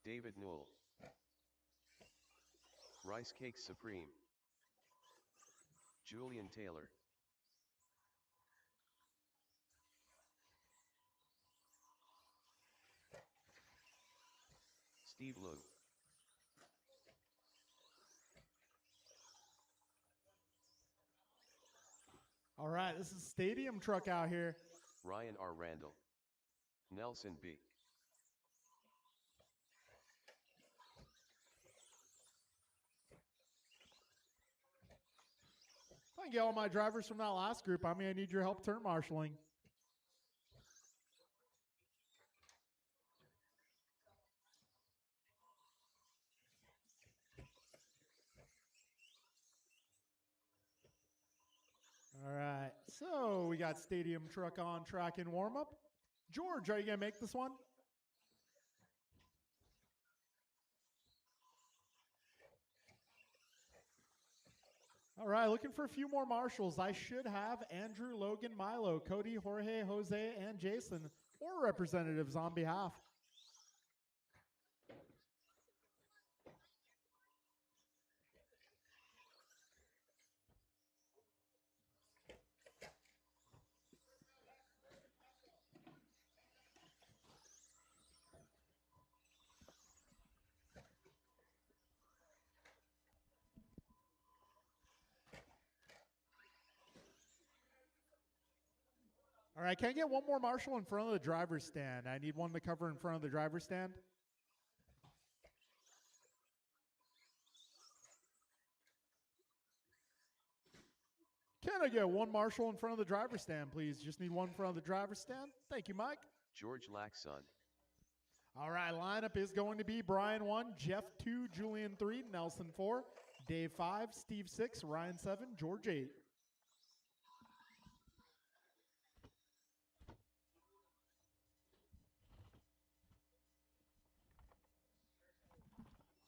David Newell. Rice Cakes Supreme. Julian Taylor. Steve Lowe. All right, this is Stadium Truck out here. Ryan R. Randall. Nelson B. If I can get all my drivers from that last group, I'm going to need your help turn marshaling. All right, so we got Stadium Truck on track in warm-up. George, are you going to make this one? All right, looking for a few more marshals. I should have Andrew, Logan, Milo, Cody, Jorge, Jose, and Jason, or representatives on behalf. All right, can I get one more marshal in front of the driver's stand? I need one to cover in front of the driver's stand. Can I get one marshal in front of the driver's stand, please? Just need one in front of the driver's stand. Thank you, Mike. George Laxon. All right, lineup is going to be Brian 1, Jeff 2, Julian 3, Nelson 4, Dave 5, Steve 6, Ryan 7, George 8.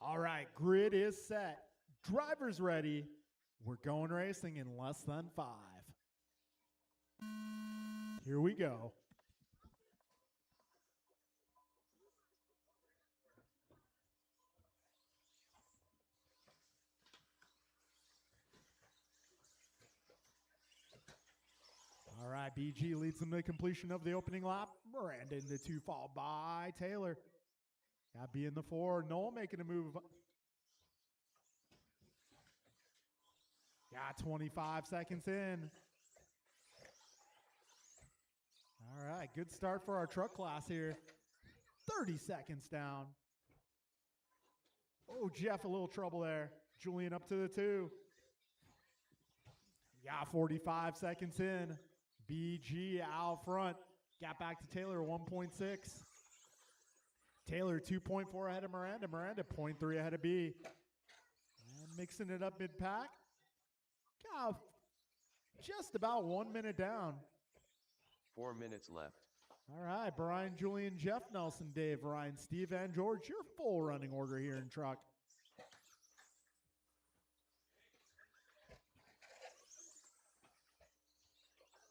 All right, grid is set. Drivers ready. We're going racing in less than 5. Here we go. All right, BG leads them to completion of the opening lap. Brandon the 2 followed by Taylor. Got B in the 4. Noel making a move. Got 25 seconds in. All right, good start for our truck class here. 30 seconds down. Oh, Jeff, a little trouble there. Julian up to the 2. Yeah, 45 seconds in. BG out front. Got back to Taylor, 1.6. Taylor, 2.4 ahead of Miranda. Miranda, 0.3 ahead of B. And mixing it up mid-pack. God, just about 1 minute down. 4 minutes left. All right, Brian, Julian, Jeff, Nelson, Dave, Ryan, Steve, and George, your full running order here in truck.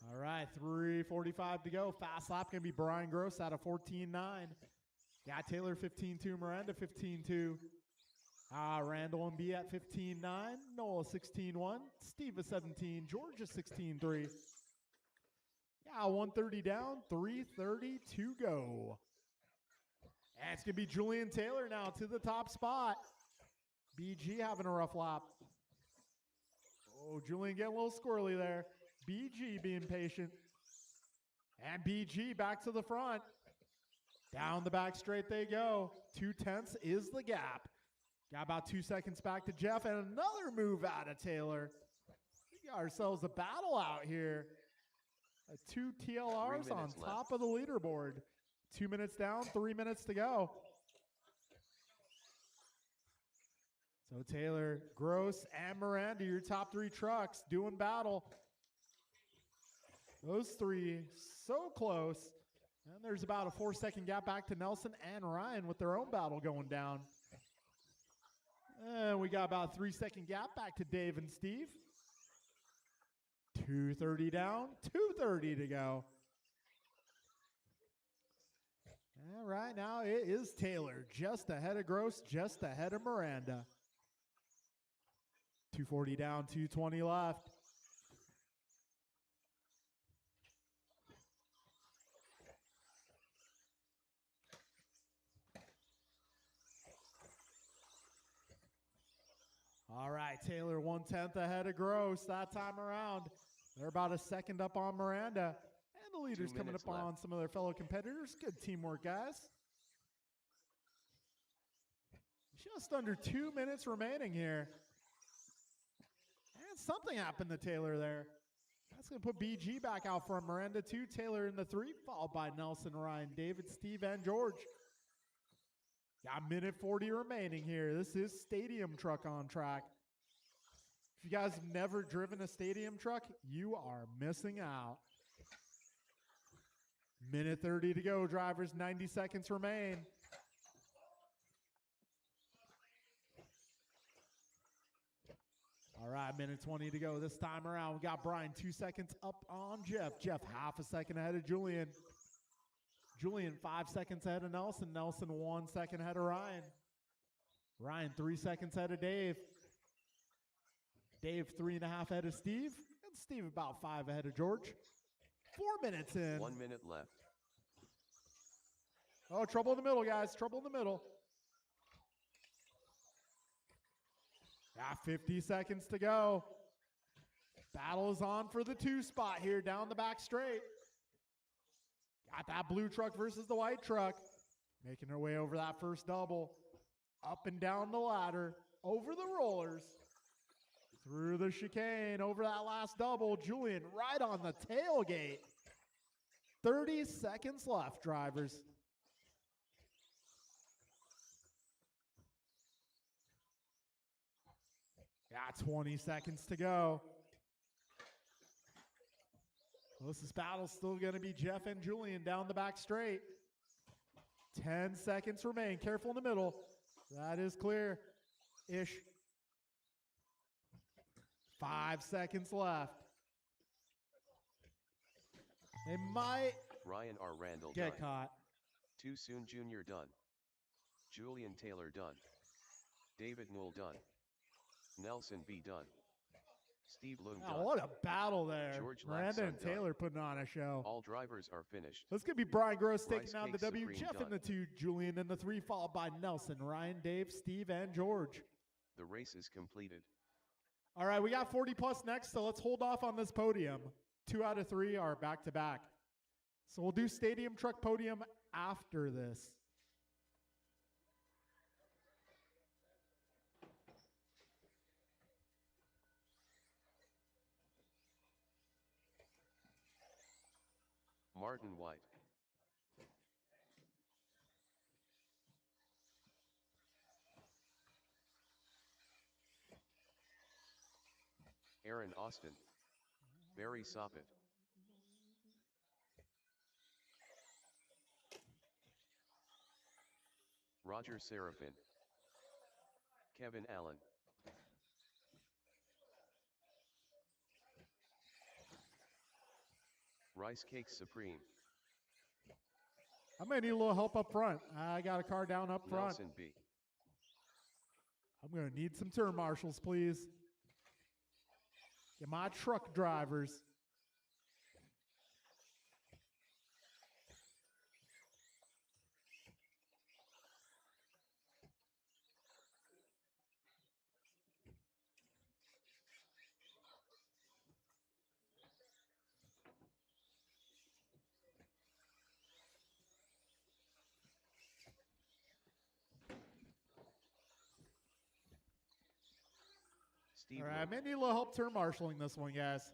All right, 3:45 to go. Fast lap going to be Brian Gross out of 14.9. Got Taylor 15.2, Miranda 15.2. Randall and B at 15.9. Noah 16.1. Steve at 17. George at 16.3. Yeah, 130 down, 3:30 to go. And it's going to be Julian Taylor now to the top spot. BG having a rough lap. Oh, Julian getting a little squirrely there. BG being patient. And BG back to the front. Down the back straight they go. 2/10 is the gap. Got about 2 seconds back to Jeff and another move out of Taylor. We got ourselves a battle out here. 2 TLRs on top of the leaderboard. 2 minutes down, 3 minutes to go. So Taylor, Gross, and Miranda, your top 3 trucks doing battle. Those 3 so close. And there's about a 4-second gap back to Nelson and Ryan with their own battle going down. And we got about a 3-second gap back to Dave and Steve. 2:30 down, 2:30 to go. All right, now it is Taylor, just ahead of Gross, just ahead of Miranda. 2:40 down, 2:20 left. All right, Taylor 1/10 ahead of Gross that time around. They're about a second up on Miranda. And the leader's coming up on some of their fellow competitors. Good teamwork, guys. Just under 2 minutes remaining here. And something happened to Taylor there. That's going to put BG back out front. Miranda 2, Taylor in the 3, followed by Nelson, Ryan, David, Steve, and George. Got minute 40 remaining here. This is Stadium Truck on track. If you guys have never driven a Stadium Truck, you are missing out. Minute 30 to go, drivers. 90 seconds remain. All right, minute 20 to go. This time around, we got Brian 2 seconds up on Jeff. Jeff half a second ahead of Julian. Julian 5 seconds ahead of Nelson. Nelson 1 second ahead of Ryan. Ryan 3 seconds ahead of Dave. Dave 3.5 ahead of Steve. And Steve about 5 ahead of George. 4 minutes in. 1 minute left. Oh, trouble in the middle, guys. Trouble in the middle. Yeah, 50 seconds to go. Battle is on for the 2 spot here down the back straight. Got that blue truck versus the white truck. Making their way over that first double. Up and down the ladder. Over the rollers. Through the chicane. Over that last double. Julian right on the tailgate. 30 seconds left, drivers. Yeah, 20 seconds to go. Closest battle still going to be Jeff and Julian down the back straight. 10 seconds remain. Careful in the middle. That is clear-ish. 5 seconds left. They might Ryan R. Randall get done. caught. Too Soon Jr. done. Julian Taylor done. David Newell done. Nelson B. done. Steve Loom Oh, done. what a battle there. George Miranda Lapson and done. Taylor putting on a show. All drivers are finished. Let's get be Brian Gross taking Rice down the Cake W. Supreme Jeff in done. the 2, Julian in the 3, followed by Nelson, Ryan, Dave, Steve, and George. The race is completed. All right, we got 40 plus next, so let's hold off on this podium. 2 out of 3 are back to back. So we'll do Stadium Truck Podium after this. Martin White. Aaron Austin. Barry Soppet. Roger Serafin. Kevin Allen. Rice Cakes Supreme. I might need a little help up front. I got a car down up front. Nelson B. I'm going to need some turn marshals, please. Get my truck drivers. Steve All right, I Luke. may need a little help turn marshaling this one, guys.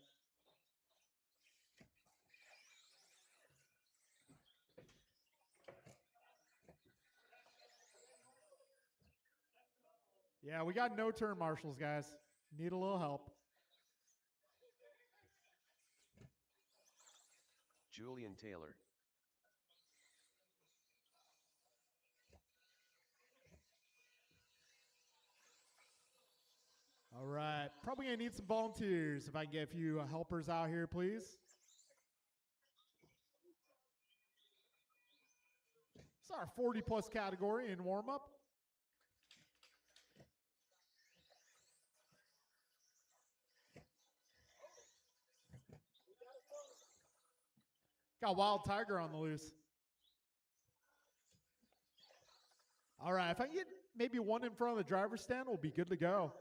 Yeah, we got no turn marshals, guys. Need a little help. Julian Taylor. All right, probably going to need some volunteers. If I can get a few helpers out here, please. It's our 40-plus category in warm-up. Got Wild Tiger on the loose. All right, if I can get maybe one in front of the driver's stand, we'll be good to go.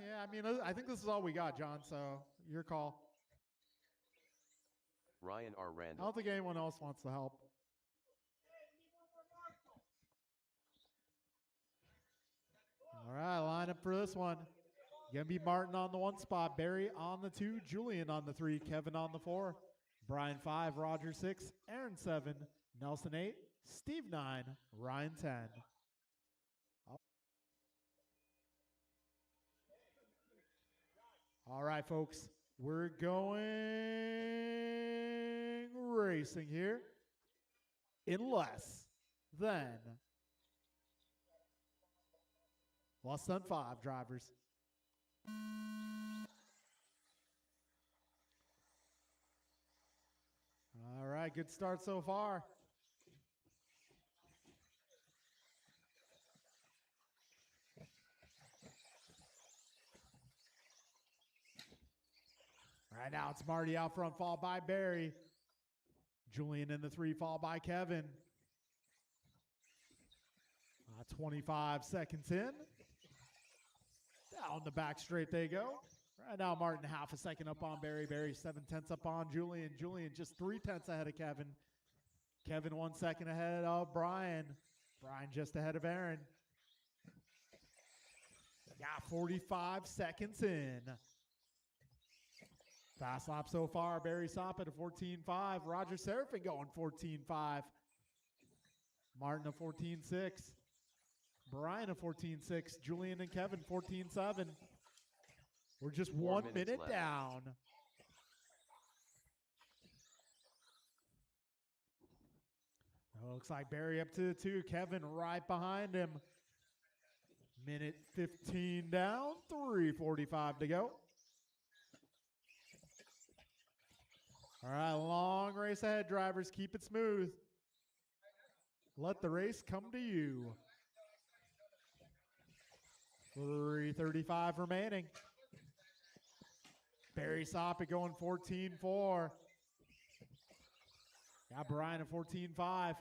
Yeah, I mean, I think this is all we got, John, so your call. Ryan R. I Randall. don't think anyone else wants to help. All right, line up for this one. Gonna be Martin on the 1 spot, Barry on the 2, Julian on the 3, Kevin on the 4, Brian 5, Roger 6, Aaron 7, Nelson 8, Steve 9, Ryan 10. All right, folks, we're going racing here in less than 5 drivers. All right, good start so far. Right now it's Marty out front, followed by Barry. Julian in the 3, followed by Kevin. 25 seconds in. Down the back straight they go. Right now Martin half a second up on Barry. Barry 7/10 up on Julian. Julian just 3/10 ahead of Kevin. Kevin 1 second ahead of Brian. Brian just ahead of Aaron. Got 45 seconds in. Fast lap so far. Barry Soppet at 14.5. Roger Serafin going 14.5. Martin at 14.6. Brian at 14.6. Julian and Kevin 14.7. We're just 1 minute left. down. Looks like Barry up to the 2. Kevin right behind him. Minute 15 down. 3:45 to go. All right, long race ahead, drivers. Keep it smooth. Let the race come to you. 3:35 remaining. Barry Soppet going 14.4. Got Brian at 14.5.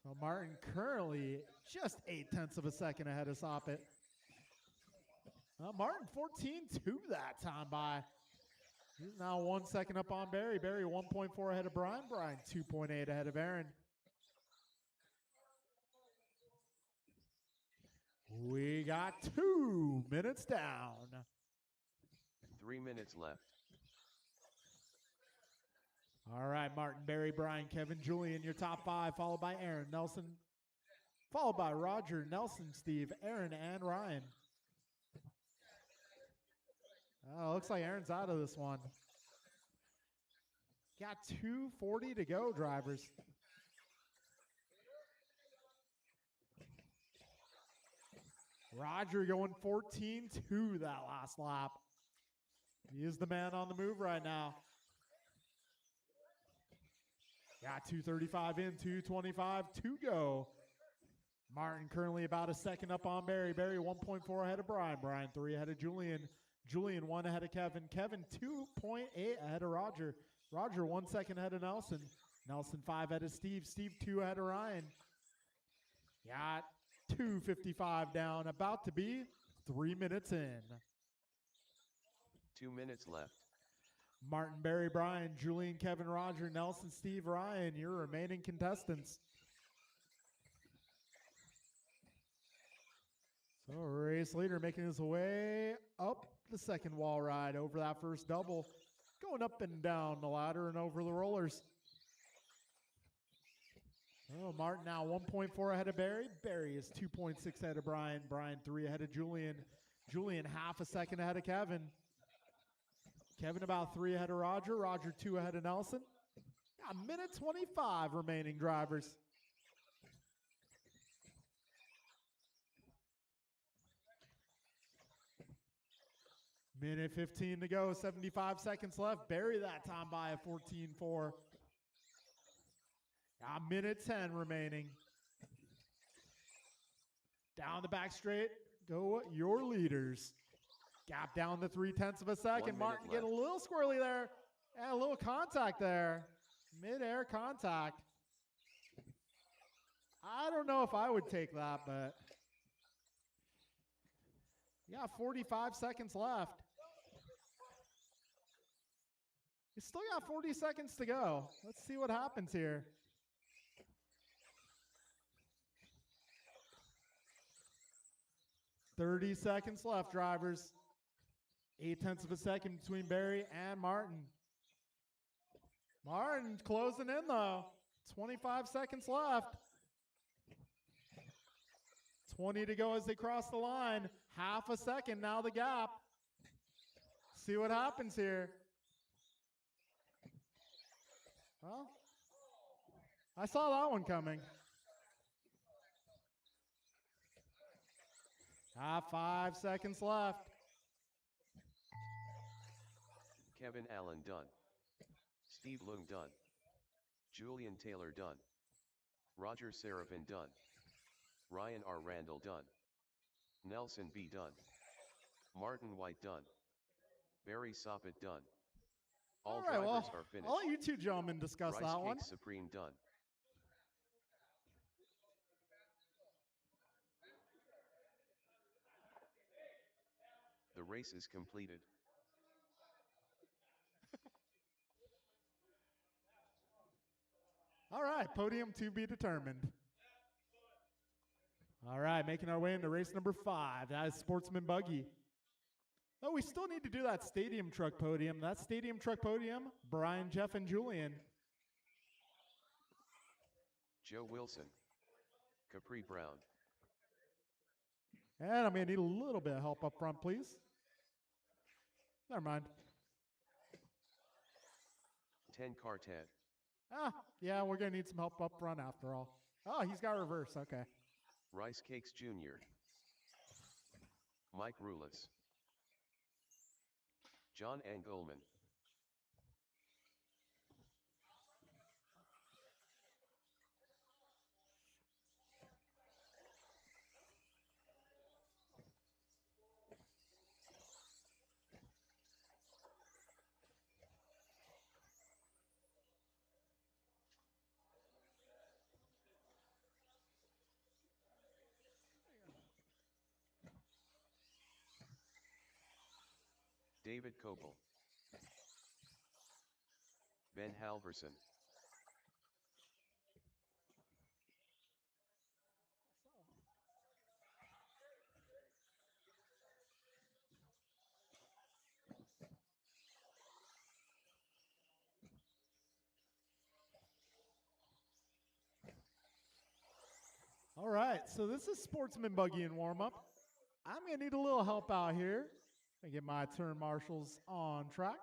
So Martin currently just 0.8 of a second ahead of Soppet. Martin 14.2 that time by. He's now 1 second up on Barry. Barry 1.4 ahead of Brian. Brian 2.8 ahead of Aaron. We got 2 minutes down. 3 minutes left. All right, Martin, Barry, Brian, Kevin, Julian, your top 5, followed by Aaron, Nelson, followed by Roger, Nelson, Steve, Aaron, and Ryan. Oh, looks like Aaron's out of this one. Got 2:40 to go, drivers. Roger going 14.2 that last lap. He is the man on the move right now. Got 2:35 in, 2:25 to go. Martin currently about a second up on Barry. Barry 1.4 ahead of Brian. Brian 3 ahead of Julian. Julian 1 ahead of Kevin. Kevin 2.8 ahead of Roger. Roger 1 second ahead of Nelson. Nelson 5 ahead of Steve. Steve 2 ahead of Ryan. Got 2:55 down. About to be 3 minutes in. 2 minutes left. Martin, Barry, Brian, Julian, Kevin, Roger, Nelson, Steve, Ryan, your remaining contestants. So race leader making his way up the second wall ride over that first double. Going up and down the ladder and over the rollers. Oh, Martin now 1.4 ahead of Barry. Barry is 2.6 ahead of Brian. Brian 3 ahead of Julian. Julian half a second ahead of Kevin. Kevin about 3 ahead of Roger. Roger 2 ahead of Nelson. Got a minute 25 remaining, drivers. Minute 15 to go, 75 seconds left. Barry that time by a 14.4. Got a minute 10 remaining. Down the back straight, go your leaders. Gap down to 0.3 of a second. Martin get a little squirrely there. And a little contact there. Mid-air contact. I don't know if I would take that, but you got 45 seconds left. You still got 40 seconds to go. Let's see what happens here. "30 seconds left, drivers. 0.8 of a second between Barry and Martin. Martin closing in though. 25 seconds left. 20 to go as they cross the line. Half a second now the gap. See what happens here. Well, I saw that one coming. 5 seconds left. Kevin Allen done. Steve Lung done. Julian Taylor done. Roger Seraphin done. Ryan R. Randall done. Nelson B. done. Martin White done. Barry Soppet done. All right, drivers well, are finished. I'll let you two gentlemen discuss Rice that one. Cake Supreme done. The race is completed. All right, podium to be determined. All right, making our way into race number 5. That is Sportsman Buggy. Oh, we still need to do that stadium truck podium. That stadium truck podium, Brian, Jeff, and Julian. Joe Wilson. Capri Brown. And I'm going to need a little bit of help up front, please. Never mind. 10 Quartet. Yeah, we're going to need some help up front after all. Oh, he's got reverse. Okay. Rice Cakes Jr. Mike Rulis. John Engelman. David Kopel. Ben Halverson. All right, so this is Sportsman Buggy in warm-up. I'm going to need a little help out here and get my turn marshals on track.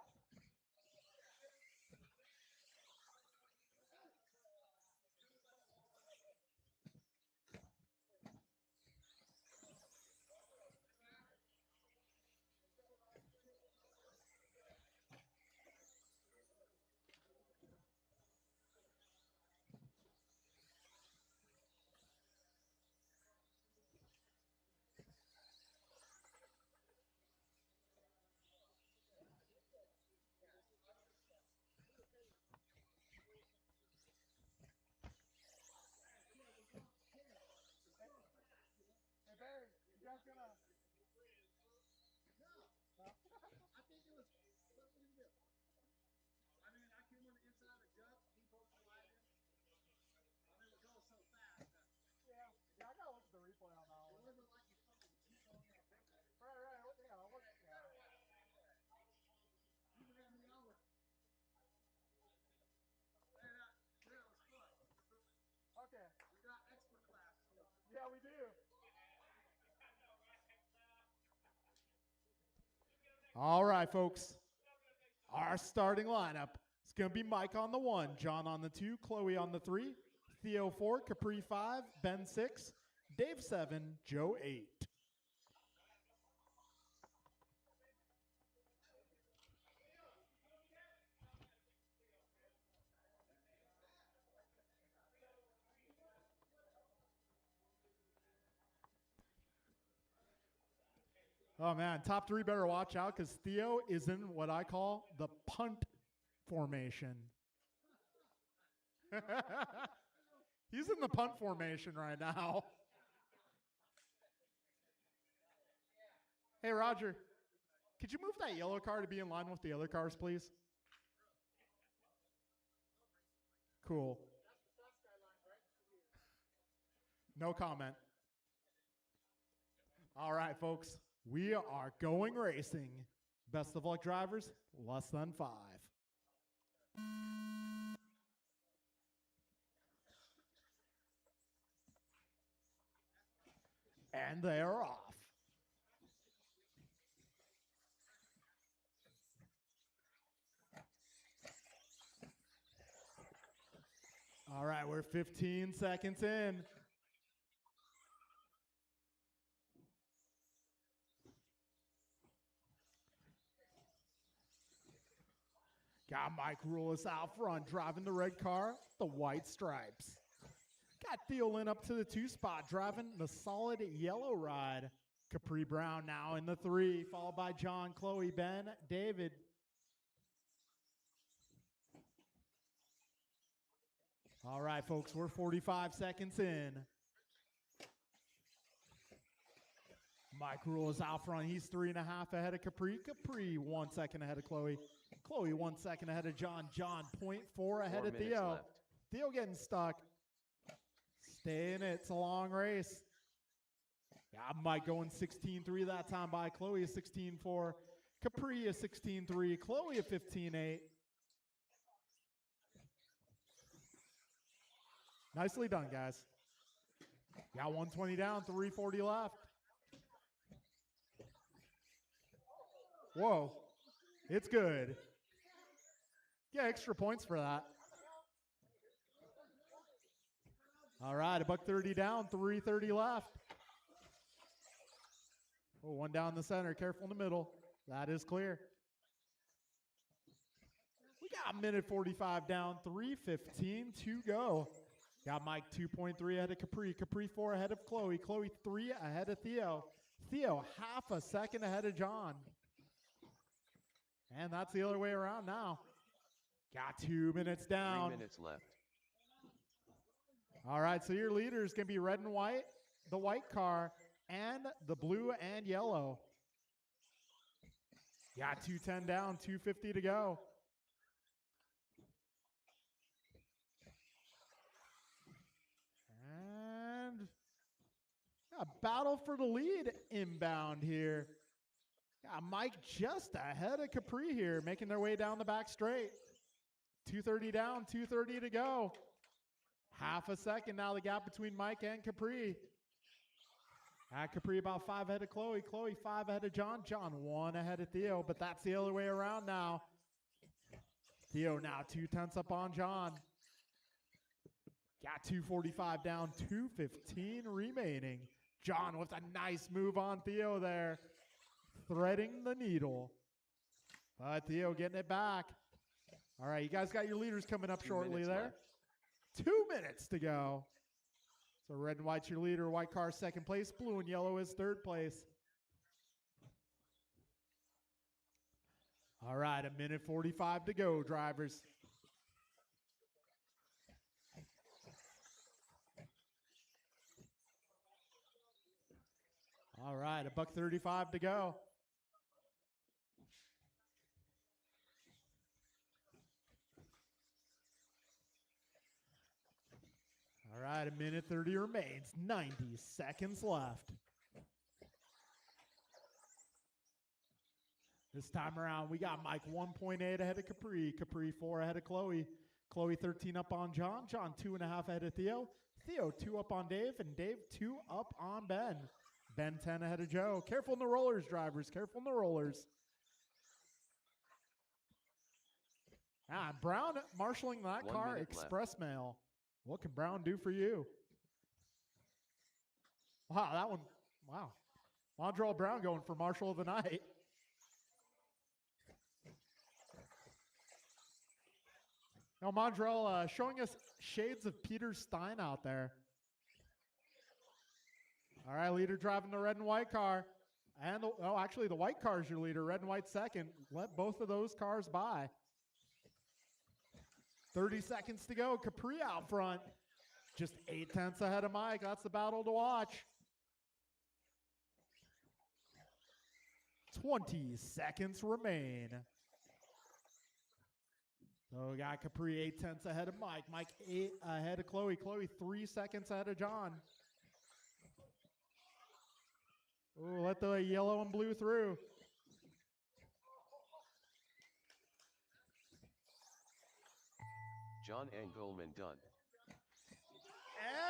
Yeah, we do. All right, folks. Our starting lineup is going to be Mike on the 1, John on the 2, Chloe on the 3, Theo 4, Capri 5, Ben 6, Dave 7, Joe 8. Oh, man, top 3 better watch out because Theo is in what I call the punt formation. He's in the punt formation right now. Hey, Roger, could you move that yellow car to be in line with the other cars, please? Cool. No comment. All right, folks, we are going racing. Best of luck, drivers, less than 5. And they're off. All right, we're 15 seconds in. Got Mike Rulis out front, driving the red car, the white stripes. Got Theo Lynn up to the 2 spot, driving the solid yellow ride. Capri Brown now in the 3, followed by John, Chloe, Ben, David. All right, folks, we're 45 seconds in. Mike Rule is out front. He's 3.5 ahead of Capri. Capri 1 second ahead of Chloe. Chloe 1 second ahead of John. John 0.4 ahead of Theo. Left. Theo getting stuck. Stay in it. It's a long race. Yeah, Mike going 16.3 that time by Chloe is 16.4. Capri is 16.3. Chloe at 15.8. Nicely done, guys. Got 120 down, 340 left. Whoa. It's good. Get extra points for that. All right, $130 down, 330 left. Oh, 1 down the center. Careful in the middle. That is clear. We got 1:45 down, 3:15 to go. Got Mike 2.3 ahead of Capri. Capri 4 ahead of Chloe. Chloe 3 ahead of Theo. Theo half a second ahead of John. And that's the other way around now. Got 2 minutes down. 3 minutes left. All right, so your leader is going to be red and white, the white car, and the blue and yellow. Got 210 down, 250 to go. And a battle for the lead inbound here. Got Mike just ahead of Capri here, making their way down the back straight. 230 down, 230 to go. Half a second now, the gap between Mike and Capri. Capri about 5 ahead of Chloe. Chloe 5 ahead of John. John 1 ahead of Theo, but that's the other way around now. Theo now 2/10 up on John. Got 245 down, 215 remaining. John with a nice move on Theo there. Threading the needle. But Theo getting it back. All right, you guys got your leaders coming up 2 shortly minutes there. left. 2 minutes to go. So red and white's your leader. White car second place. Blue and yellow is third place. All right, 1:45 to go, drivers. All right, $1:35 to go. All right, 1:30 remains. 90 seconds left. This time around, we got Mike 1.8 ahead of Capri. Capri 4 ahead of Chloe. Chloe 13 up on John. John 2.5 ahead of Theo. Theo 2 up on Dave. And Dave 2 up on Ben. Ben 10 ahead of Joe. Careful in the rollers, drivers. Careful in the rollers. Brown marshaling that 1 car minute express mail. What can Brown do for you? Wow, that one. Wow. Mondrall Brown going for Marshal of the Night. Now, Mondrall showing us shades of Peter Stein out there. All right, leader driving the red and white car. And, actually, the white car is your leader. Red and white second. Let both of those cars by. 30 seconds to go. Capri out front. Just 0.8 ahead of Mike. That's the battle to watch. 20 seconds remain. So we got Capri 0.8 ahead of Mike. Mike 8 ahead of Chloe. Chloe 3 seconds ahead of John. Oh, let the yellow and blue through. John Engelman done.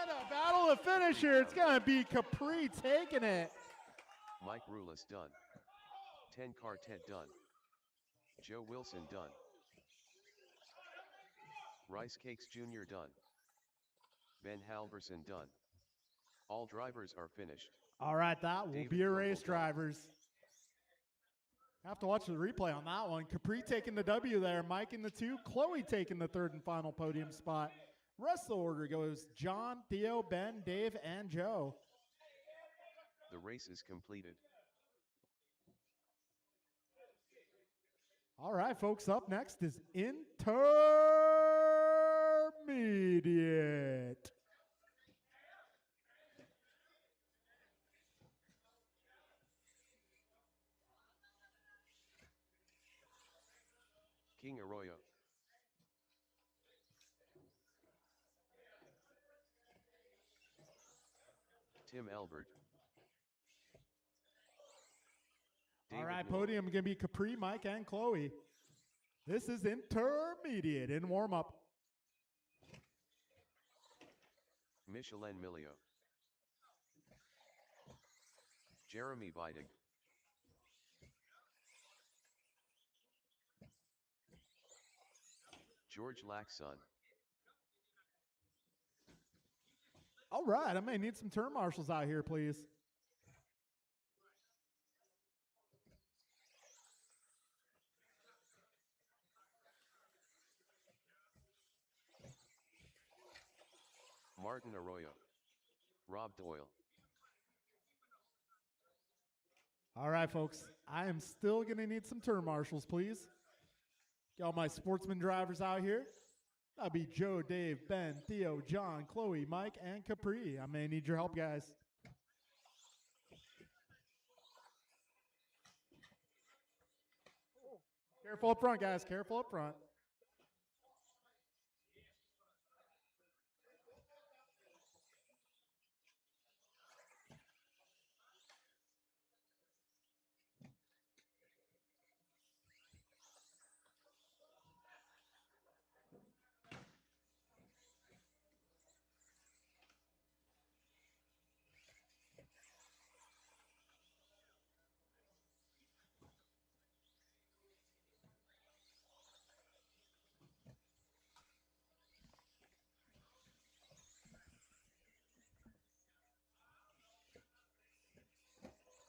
And a battle to finish here. It's going to be Capri taking it. Mike Rulis done. 10 Quartet done. Joe Wilson done. Rice Cakes Jr. done. Ben Halverson done. All drivers are finished. All right, that will David be a Koval race, done. drivers. Have to watch the replay on that one. Capri taking the W there. Mike in the 2. Chloe taking the 3rd and final podium spot. Rest of the order goes John, Theo, Ben, Dave, and Joe. The race is completed. All right, folks, up next is Intermediate. King Arroyo. Tim Albert. All David right, Newell. podium going to be Capri, Mike, and Chloe. This is Intermediate in warm-up. Michelin Milio. Jeremy Vidig. George Laxon. All right, I may need some turn marshals out here, please. Martin Arroyo. Rob Doyle. All right, folks, I am still going to need some turn marshals, please. Get all my sportsman drivers out here. That'll be Joe, Dave, Ben, Theo, John, Chloe, Mike, and Capri. I may need your help, guys. Careful up front, guys. Careful up front.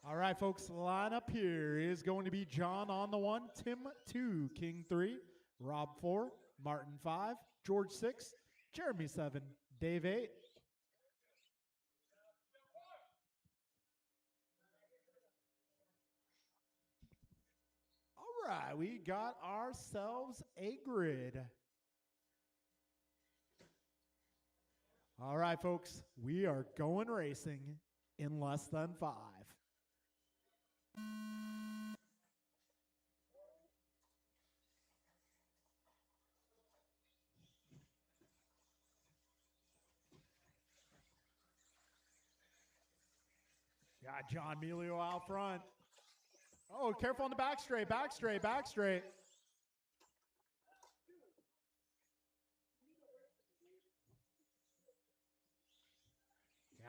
All right, folks, the lineup here is going to be John on the 1, Tim 2, King 3, Rob 4, Martin 5, George 6, Jeremy 7, Dave 8. All right, we got ourselves a grid. All right, folks, we are going racing in less than 5. Got John Melio out front. Oh, careful on the back straight, back straight, back straight.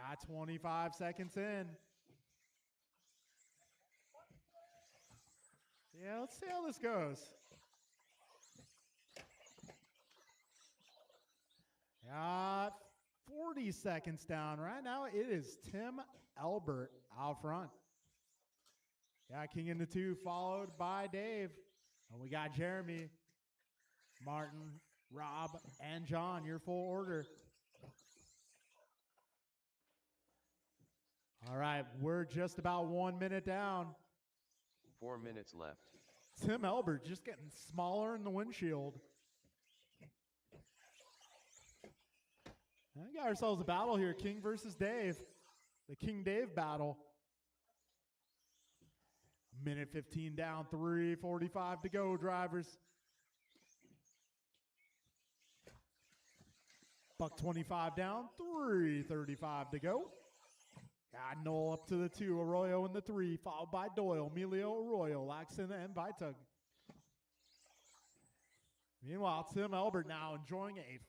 Got 25 seconds in. Yeah, let's see how this goes. 40 seconds down. Right now, it is Tim Albert out front. King into 2, followed by Dave. And we got Jeremy, Martin, Rob, and John, your full order. All right, we're just about 1 minute down. 4 minutes left. Tim Albert just getting smaller in the windshield. We got ourselves a battle here, King versus Dave. The King Dave battle. Minute 15 down, 3:45 to go, drivers. $1.25 down, 3:35 to go. Got Noel up to the 2, Arroyo in the 3, followed by Doyle, Melio, Arroyo, Laxon, and Vitug. Meanwhile, Tim Albert now enjoying a